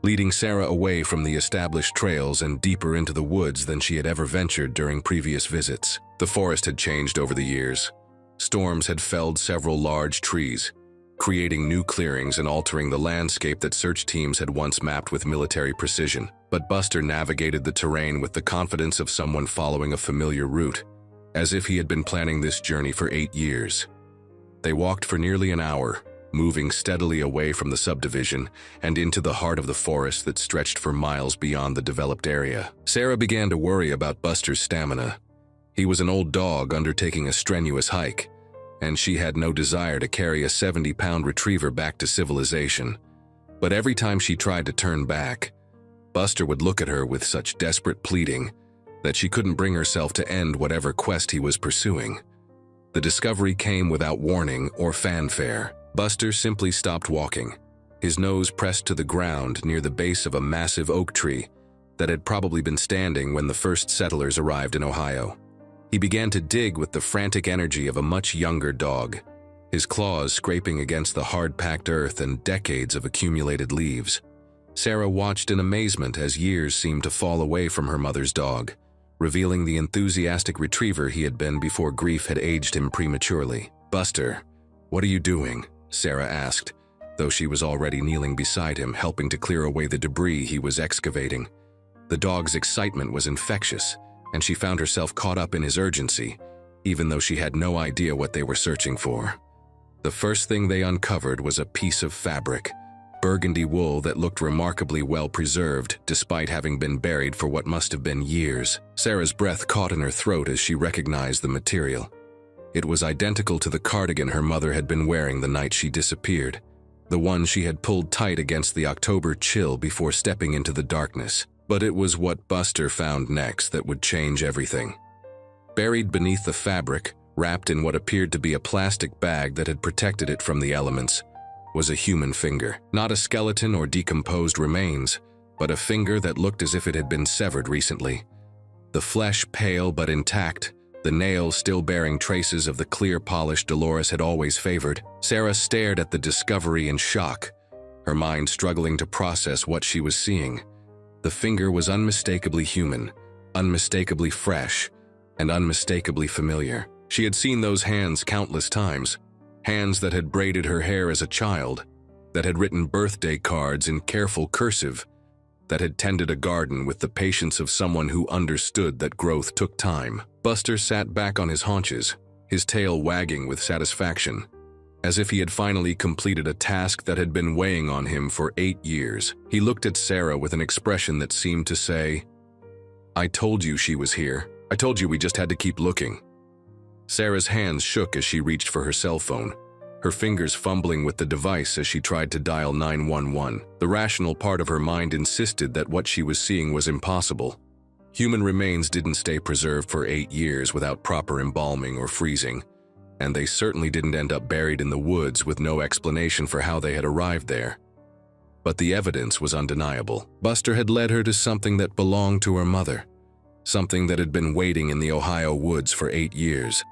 leading Sarah away from the established trails and deeper into the woods than she had ever ventured during previous visits. The forest had changed over the years. Storms had felled several large trees, creating new clearings and altering the landscape that search teams had once mapped with military precision. But Buster navigated the terrain with the confidence of someone following a familiar route, as if he had been planning this journey for 8 years. They walked for nearly an hour, moving steadily away from the subdivision and into the heart of the forest that stretched for miles beyond the developed area. Sarah began to worry about Buster's stamina. He was an old dog undertaking a strenuous hike, and she had no desire to carry a 70-pound retriever back to civilization. But every time she tried to turn back, Buster would look at her with such desperate pleading that she couldn't bring herself to end whatever quest he was pursuing. The discovery came without warning or fanfare. Buster simply stopped walking, his nose pressed to the ground near the base of a massive oak tree that had probably been standing when the first settlers arrived in Ohio. He began to dig with the frantic energy of a much younger dog, his claws scraping against the hard-packed earth and decades of accumulated leaves. Sarah watched in amazement as years seemed to fall away from her mother's dog, revealing the enthusiastic retriever he had been before grief had aged him prematurely. "Buster, what are you doing?" Sarah asked, though she was already kneeling beside him, helping to clear away the debris he was excavating. The dog's excitement was infectious, and she found herself caught up in his urgency, even though she had no idea what they were searching for. The first thing they uncovered was a piece of fabric, burgundy wool that looked remarkably well preserved despite having been buried for what must have been years. Sarah's breath caught in her throat as she recognized the material. It was identical to the cardigan her mother had been wearing the night she disappeared, the one she had pulled tight against the October chill before stepping into the darkness. But it was what Buster found next that would change everything. Buried beneath the fabric, wrapped in what appeared to be a plastic bag that had protected it from the elements, was a human finger. Not a skeleton or decomposed remains, but a finger that looked as if it had been severed recently. The flesh pale but intact, the nails still bearing traces of the clear polish Dolores had always favored. Sarah stared at the discovery in shock, her mind struggling to process what she was seeing. The finger was unmistakably human, unmistakably fresh, and unmistakably familiar. She had seen those hands countless times, hands that had braided her hair as a child, that had written birthday cards in careful cursive, that had tended a garden with the patience of someone who understood that growth took time. Buster sat back on his haunches, his tail wagging with satisfaction. as if he had finally completed a task that had been weighing on him for 8 years. He looked at Sarah with an expression that seemed to say, "I told you she was here. I told you we just had to keep looking." Sarah's hands shook as she reached for her cell phone, her fingers fumbling with the device as she tried to dial 911. The rational part of her mind insisted that what she was seeing was impossible. Human remains didn't stay preserved for 8 years without proper embalming or freezing, and they certainly didn't end up buried in the woods with no explanation for how they had arrived there. But the evidence was undeniable. Buster had led her to something that belonged to her mother, something that had been waiting in the Ohio woods for 8 years,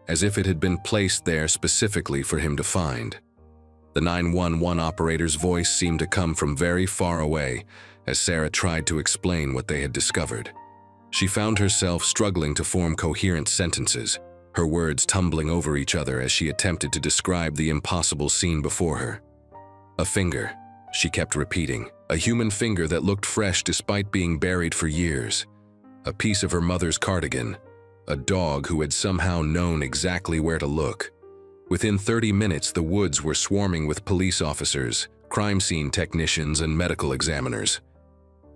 as if it had been placed there specifically for him to find. The 911 operator's voice seemed to come from very far away as Sarah tried to explain what they had discovered. She found herself struggling to form coherent sentences, her words tumbling over each other as she attempted to describe the impossible scene before her. "A finger," she kept repeating, "a human finger that looked fresh despite being buried for years. A piece of her mother's cardigan. A dog who had somehow known exactly where to look." Within 30 minutes, the woods were swarming with police officers, crime scene technicians, and medical examiners.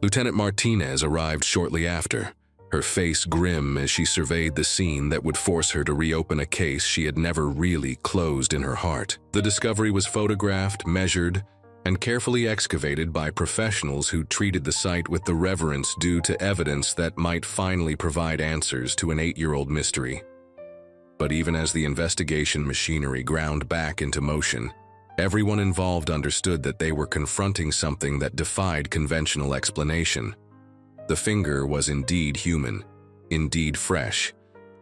Lieutenant Martinez arrived shortly after, her face grim as she surveyed the scene that would force her to reopen a case she had never really closed in her heart. The discovery was photographed, measured, and carefully excavated by professionals who treated the site with the reverence due to evidence that might finally provide answers to an 8-year-old mystery. But even as the investigation machinery ground back into motion, everyone involved understood that they were confronting something that defied conventional explanation. The finger was indeed human, indeed fresh,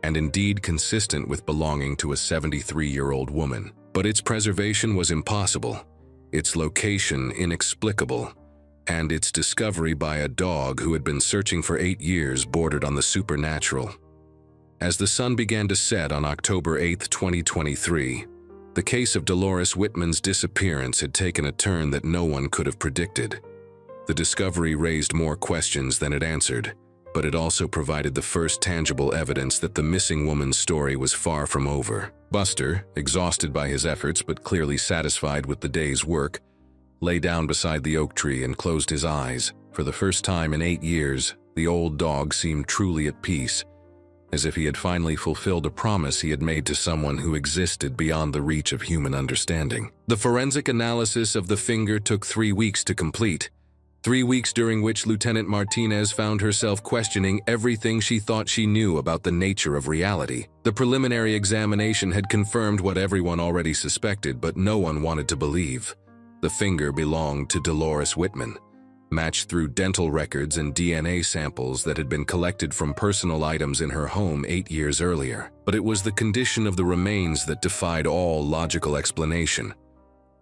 and indeed consistent with belonging to a 73-year-old woman. But its preservation was impossible, its location inexplicable, and its discovery by a dog who had been searching for 8 years bordered on the supernatural. As the sun began to set on October 8, 2023, the case of Dolores Whitman's disappearance had taken a turn that no one could have predicted. The discovery raised more questions than it answered, but it also provided the first tangible evidence that the missing woman's story was far from over. Buster, exhausted by his efforts but clearly satisfied with the day's work, lay down beside the oak tree and closed his eyes. For the first time in 8 years, the old dog seemed truly at peace, as if he had finally fulfilled a promise he had made to someone who existed beyond the reach of human understanding. The forensic analysis of the finger took 3 weeks to complete. 3 weeks during which Lieutenant Martinez found herself questioning everything she thought she knew about the nature of reality. The preliminary examination had confirmed what everyone already suspected, but no one wanted to believe. The finger belonged to Dolores Whitman, matched through dental records and DNA samples that had been collected from personal items in her home 8 years earlier. But it was the condition of the remains that defied all logical explanation.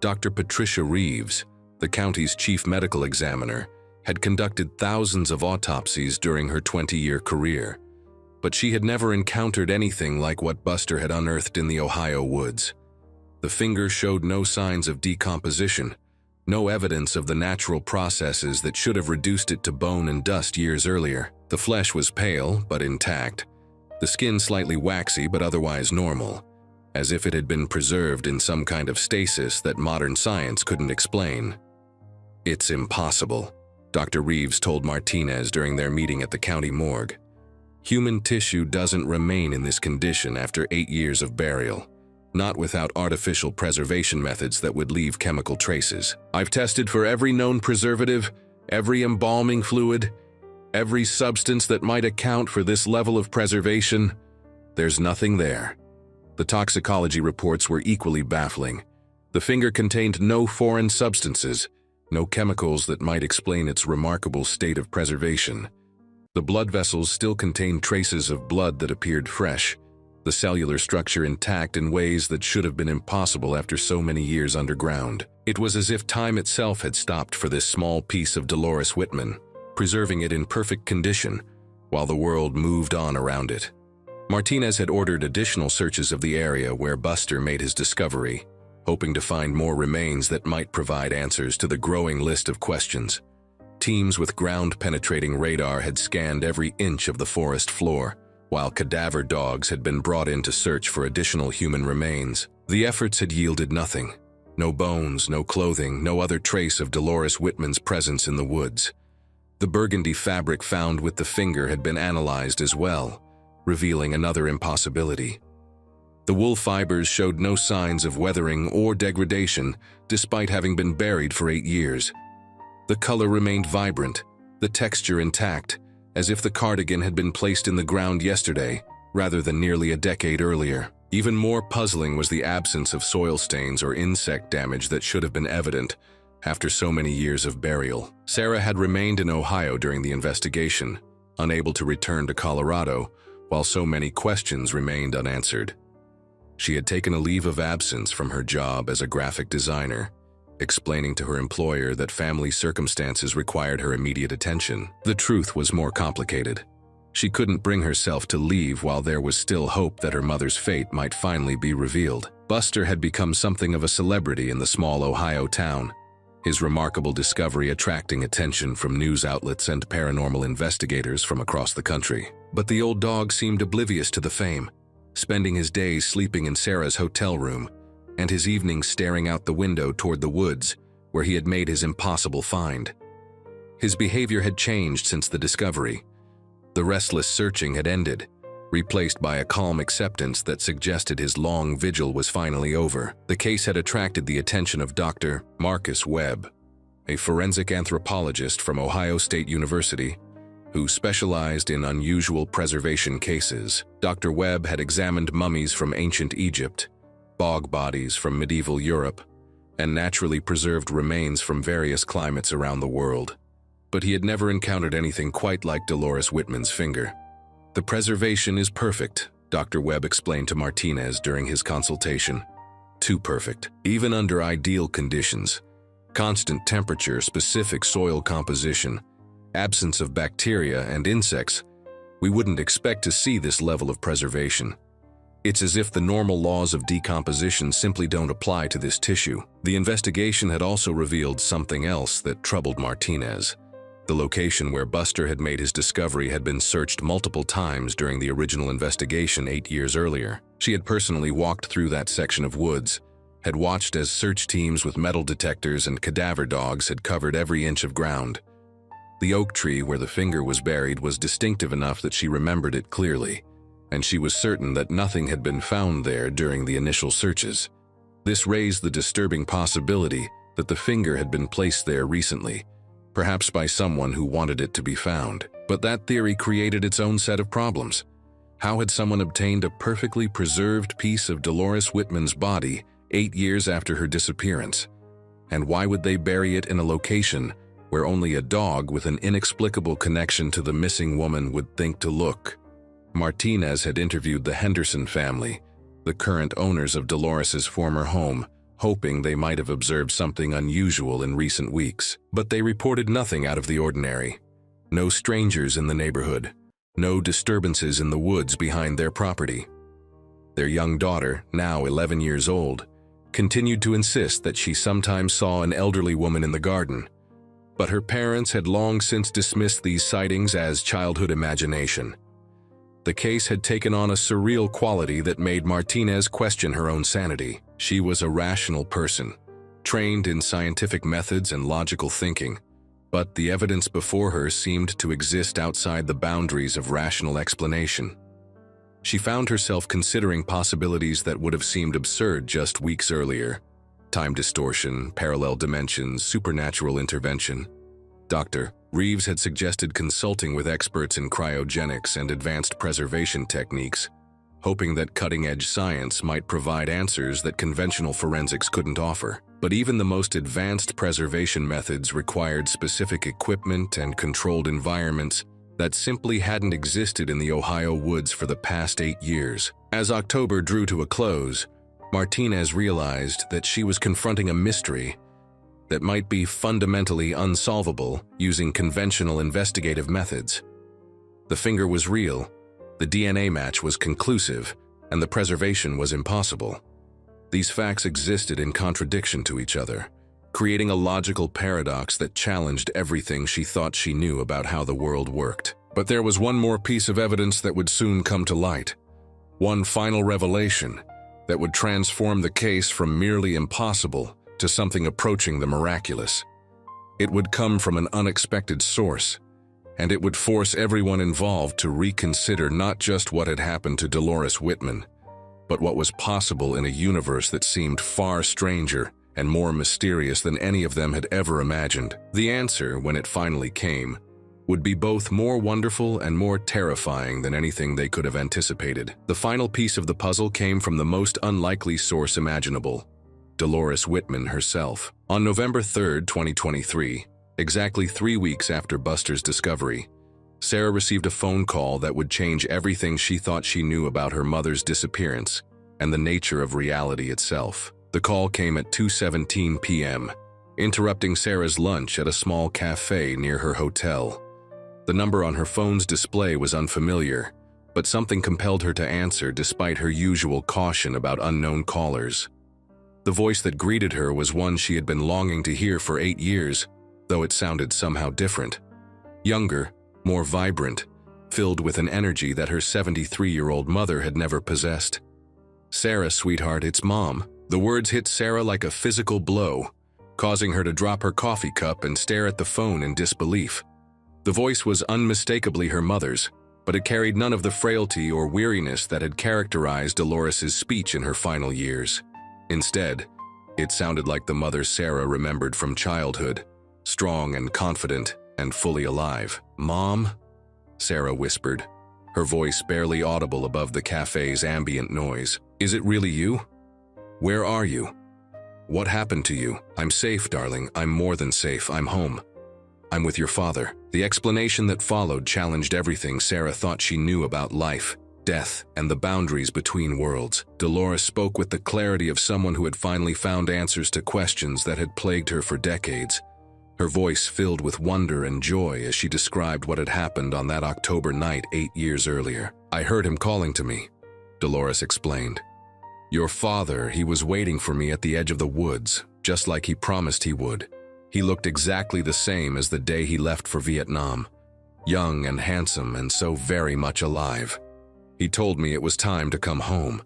Dr. Patricia Reeves, the county's chief medical examiner, had conducted thousands of autopsies during her 20-year career, but she had never encountered anything like what Buster had unearthed in the Ohio woods. The finger showed no signs of decomposition, no evidence of the natural processes that should have reduced it to bone and dust years earlier. The flesh was pale but intact, the skin slightly waxy but otherwise normal, as if it had been preserved in some kind of stasis that modern science couldn't explain. "It's impossible," Dr. Reeves told Martinez during their meeting at the county morgue. "Human tissue doesn't remain in this condition after 8 years of burial, not without artificial preservation methods that would leave chemical traces. I've tested for every known preservative, every embalming fluid, every substance that might account for this level of preservation. There's nothing there." The toxicology reports were equally baffling. The finger contained no foreign substances, no chemicals that might explain its remarkable state of preservation. The blood vessels still contained traces of blood that appeared fresh, the cellular structure intact in ways that should have been impossible after so many years underground. It was as if time itself had stopped for this small piece of Dolores Whitman, preserving it in perfect condition, while the world moved on around it. Martinez had ordered additional searches of the area where Buster made his discovery, hoping to find more remains that might provide answers to the growing list of questions. Teams with ground-penetrating radar had scanned every inch of the forest floor, while cadaver dogs had been brought in to search for additional human remains. The efforts had yielded nothing. No bones, no clothing, no other trace of Dolores Whitman's presence in the woods. The burgundy fabric found with the finger had been analyzed as well, revealing another impossibility. The wool fibers showed no signs of weathering or degradation, despite having been buried for 8 years. The color remained vibrant, the texture intact, as if the cardigan had been placed in the ground yesterday, rather than nearly a decade earlier. Even more puzzling was the absence of soil stains or insect damage that should have been evident after so many years of burial. Sarah had remained in Ohio during the investigation, unable to return to Colorado, while so many questions remained unanswered. She had taken a leave of absence from her job as a graphic designer, explaining to her employer that family circumstances required her immediate attention. The truth was more complicated. She couldn't bring herself to leave while there was still hope that her mother's fate might finally be revealed. Buster had become something of a celebrity in the small Ohio town, his remarkable discovery attracting attention from news outlets and paranormal investigators from across the country. But the old dog seemed oblivious to the fame, spending his days sleeping in Sarah's hotel room and his evenings staring out the window toward the woods where he had made his impossible find. His behavior had changed since the discovery. The restless searching had ended, replaced by a calm acceptance that suggested his long vigil was finally over. The case had attracted the attention of Dr. Marcus Webb, a forensic anthropologist from Ohio State University, who specialized in unusual preservation cases. Dr. Webb had examined mummies from ancient Egypt, bog bodies from medieval Europe, and naturally preserved remains from various climates around the world. But he had never encountered anything quite like Dolores Whitman's finger. "The preservation is perfect," Dr. Webb explained to Martinez during his consultation. "Too perfect. Even under ideal conditions, constant temperature, specific soil composition, absence of bacteria and insects, we wouldn't expect to see this level of preservation. It's as if the normal laws of decomposition simply don't apply to this tissue." The investigation had also revealed something else that troubled Martinez. The location where Buster had made his discovery had been searched multiple times during the original investigation 8 years earlier. She had personally walked through that section of woods, had watched as search teams with metal detectors and cadaver dogs had covered every inch of ground. The oak tree where the finger was buried was distinctive enough that she remembered it clearly, and she was certain that nothing had been found there during the initial searches. This raised the disturbing possibility that the finger had been placed there recently, perhaps by someone who wanted it to be found. But that theory created its own set of problems. How had someone obtained a perfectly preserved piece of Dolores Whitman's body 8 years after her disappearance? And why would they bury it in a location where only a dog with an inexplicable connection to the missing woman would think to look? Martinez had interviewed the Henderson family, the current owners of Dolores's former home, hoping they might have observed something unusual in recent weeks. But they reported nothing out of the ordinary. No strangers in the neighborhood, no disturbances in the woods behind their property. Their young daughter, now 11 years old, continued to insist that she sometimes saw an elderly woman in the garden. But her parents had long since dismissed these sightings as childhood imagination. The case had taken on a surreal quality that made Martinez question her own sanity. She was a rational person, trained in scientific methods and logical thinking, but the evidence before her seemed to exist outside the boundaries of rational explanation. She found herself considering possibilities that would have seemed absurd just weeks earlier: time distortion, parallel dimensions, supernatural intervention. Dr. Reeves had suggested consulting with experts in cryogenics and advanced preservation techniques, hoping that cutting-edge science might provide answers that conventional forensics couldn't offer. But even the most advanced preservation methods required specific equipment and controlled environments that simply hadn't existed in the Ohio woods for the past 8 years. As October drew to a close, Martinez realized that she was confronting a mystery that might be fundamentally unsolvable using conventional investigative methods. The finger was real, the DNA match was conclusive, and the preservation was impossible. These facts existed in contradiction to each other, creating a logical paradox that challenged everything she thought she knew about how the world worked. But there was one more piece of evidence that would soon come to light. One final revelation that would transform the case from merely impossible to something approaching the miraculous. It would come from an unexpected source, and it would force everyone involved to reconsider not just what had happened to Dolores Whitman, but what was possible in a universe that seemed far stranger and more mysterious than any of them had ever imagined. The answer, when it finally came, would be both more wonderful and more terrifying than anything they could have anticipated. The final piece of the puzzle came from the most unlikely source imaginable: Dolores Whitman herself. On November 3, 2023, exactly 3 weeks after Buster's discovery, Sarah received a phone call that would change everything she thought she knew about her mother's disappearance and the nature of reality itself. The call came at 2:17 p.m., interrupting Sarah's lunch at a small cafe near her hotel. The number on her phone's display was unfamiliar, but something compelled her to answer despite her usual caution about unknown callers. The voice that greeted her was one she had been longing to hear for 8 years, though it sounded somehow different. Younger, more vibrant, filled with an energy that her 73-year-old mother had never possessed. "Sarah, sweetheart, it's Mom." The words hit Sarah like a physical blow, causing her to drop her coffee cup and stare at the phone in disbelief. The voice was unmistakably her mother's, but it carried none of the frailty or weariness that had characterized Dolores's speech in her final years. Instead, it sounded like the mother Sarah remembered from childhood, strong and confident and fully alive. "Mom?" Sarah whispered, her voice barely audible above the cafe's ambient noise. "Is it really you? Where are you? What happened to you?" "I'm safe, darling. I'm more than safe. I'm home. I'm with your father." The explanation that followed challenged everything Sarah thought she knew about life, death, and the boundaries between worlds. Dolores spoke with the clarity of someone who had finally found answers to questions that had plagued her for decades. Her voice filled with wonder and joy as she described what had happened on that October night 8 years earlier. "I heard him calling to me," Dolores explained. "Your father, he was waiting for me at the edge of the woods, just like he promised he would. He looked exactly the same as the day he left for Vietnam, young and handsome and so very much alive. He told me it was time to come home,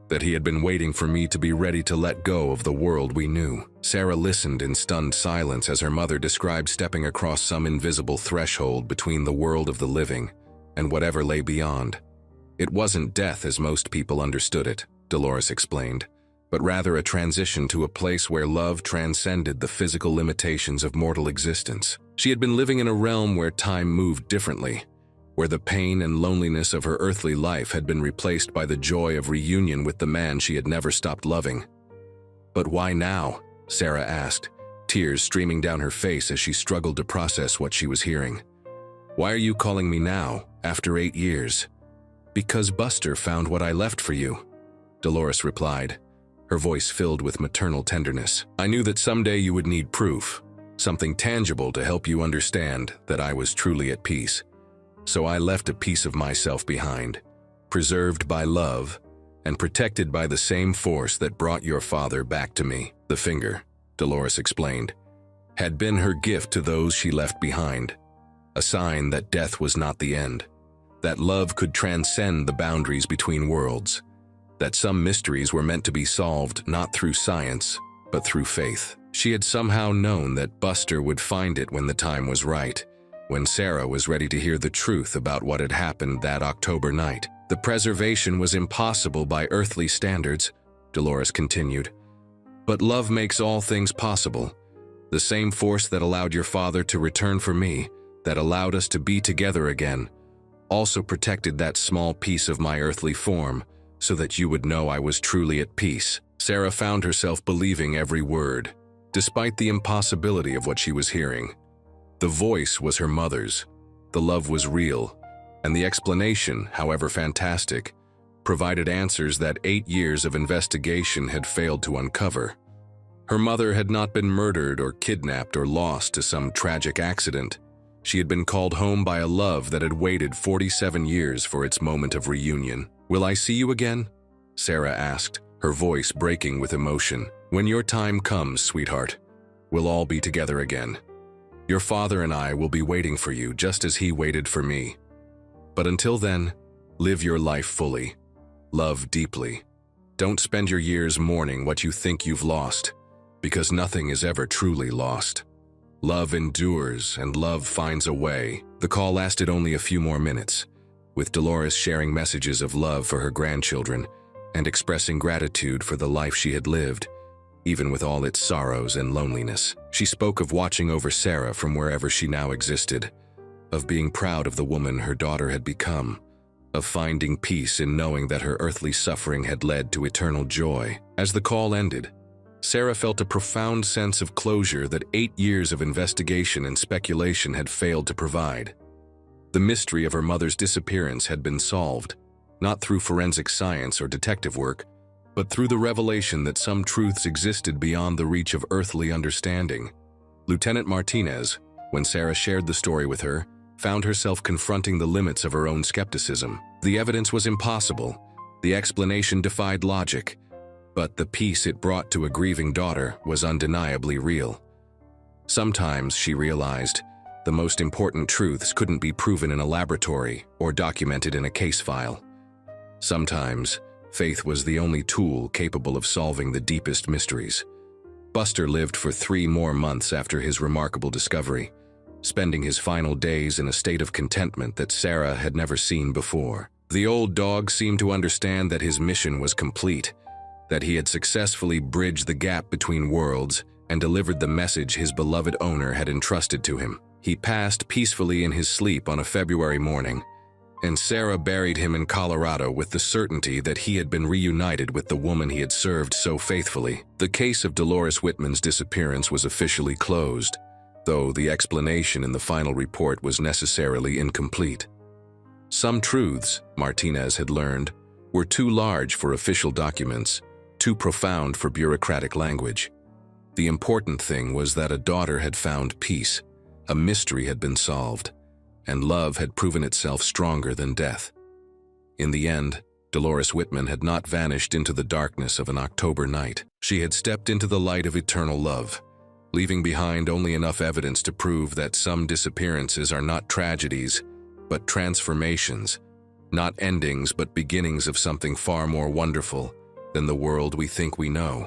that he had been waiting for me to be ready to let go of the world we knew." Sarah listened in stunned silence as her mother described stepping across some invisible threshold between the world of the living and whatever lay beyond. "It wasn't death as most people understood it," Dolores explained, "but rather a transition to a place where love transcended the physical limitations of mortal existence." She had been living in a realm where time moved differently, where the pain and loneliness of her earthly life had been replaced by the joy of reunion with the man she had never stopped loving. "But why now?" Sarah asked, tears streaming down her face as she struggled to process what she was hearing. "Why are you calling me now, after 8 years?" "Because Buster found what I left for you," Dolores replied, her voice filled with maternal tenderness. "I knew that someday you would need proof, something tangible to help you understand that I was truly at peace. So I left a piece of myself behind, preserved by love and protected by the same force that brought your father back to me." The finger, Dolores explained, had been her gift to those she left behind, a sign that death was not the end, that love could transcend the boundaries between worlds, that some mysteries were meant to be solved not through science, but through faith. She had somehow known that Buster would find it when the time was right, when Sarah was ready to hear the truth about what had happened that October night. "The preservation was impossible by earthly standards," Dolores continued. "But love makes all things possible. The same force that allowed your father to return for me, that allowed us to be together again, also protected that small piece of my earthly form, so that you would know I was truly at peace." Sarah found herself believing every word, despite the impossibility of what she was hearing. The voice was her mother's, the love was real, and the explanation, however fantastic, provided answers that 8 years of investigation had failed to uncover. Her mother had not been murdered or kidnapped or lost to some tragic accident. She had been called home by a love that had waited 47 years for its moment of reunion. "Will I see you again?" Sarah asked, her voice breaking with emotion. "When your time comes, sweetheart, we'll all be together again. Your father and I will be waiting for you just as he waited for me. But until then, live your life fully, love deeply, Don't spend your years mourning what you think you've lost, because nothing is ever truly lost. Love endures, and love finds a way. The call lasted only a few more minutes, with Dolores sharing messages of love for her grandchildren and expressing gratitude for the life she had lived, even with all its sorrows and loneliness. She spoke of watching over Sarah from wherever she now existed, of being proud of the woman her daughter had become, of finding peace in knowing that her earthly suffering had led to eternal joy. As the call ended, Sarah felt a profound sense of closure that 8 years of investigation and speculation had failed to provide. The mystery of her mother's disappearance had been solved, not through forensic science or detective work, but through the revelation that some truths existed beyond the reach of earthly understanding. Lieutenant Martinez, when Sarah shared the story with her, found herself confronting the limits of her own skepticism. The evidence was impossible, the explanation defied logic, but the peace it brought to a grieving daughter was undeniably real. Sometimes, she realized, the most important truths couldn't be proven in a laboratory or documented in a case file. Sometimes, faith was the only tool capable of solving the deepest mysteries. Buster lived for 3 more months after his remarkable discovery, spending his final days in a state of contentment that Sarah had never seen before. The old dog seemed to understand that his mission was complete, that he had successfully bridged the gap between worlds and delivered the message his beloved owner had entrusted to him. He passed peacefully in his sleep on a February morning, and Sarah buried him in Colorado with the certainty that he had been reunited with the woman he had served so faithfully. The case of Dolores Whitman's disappearance was officially closed, though the explanation in the final report was necessarily incomplete. Some truths, Martinez had learned, were too large for official documents, too profound for bureaucratic language. The important thing was that a daughter had found peace, a mystery had been solved, and love had proven itself stronger than death. In the end, Dolores Whitman had not vanished into the darkness of an October night. She had stepped into the light of eternal love, leaving behind only enough evidence to prove that some disappearances are not tragedies, but transformations, not endings but beginnings of something far more wonderful than the world we think we know.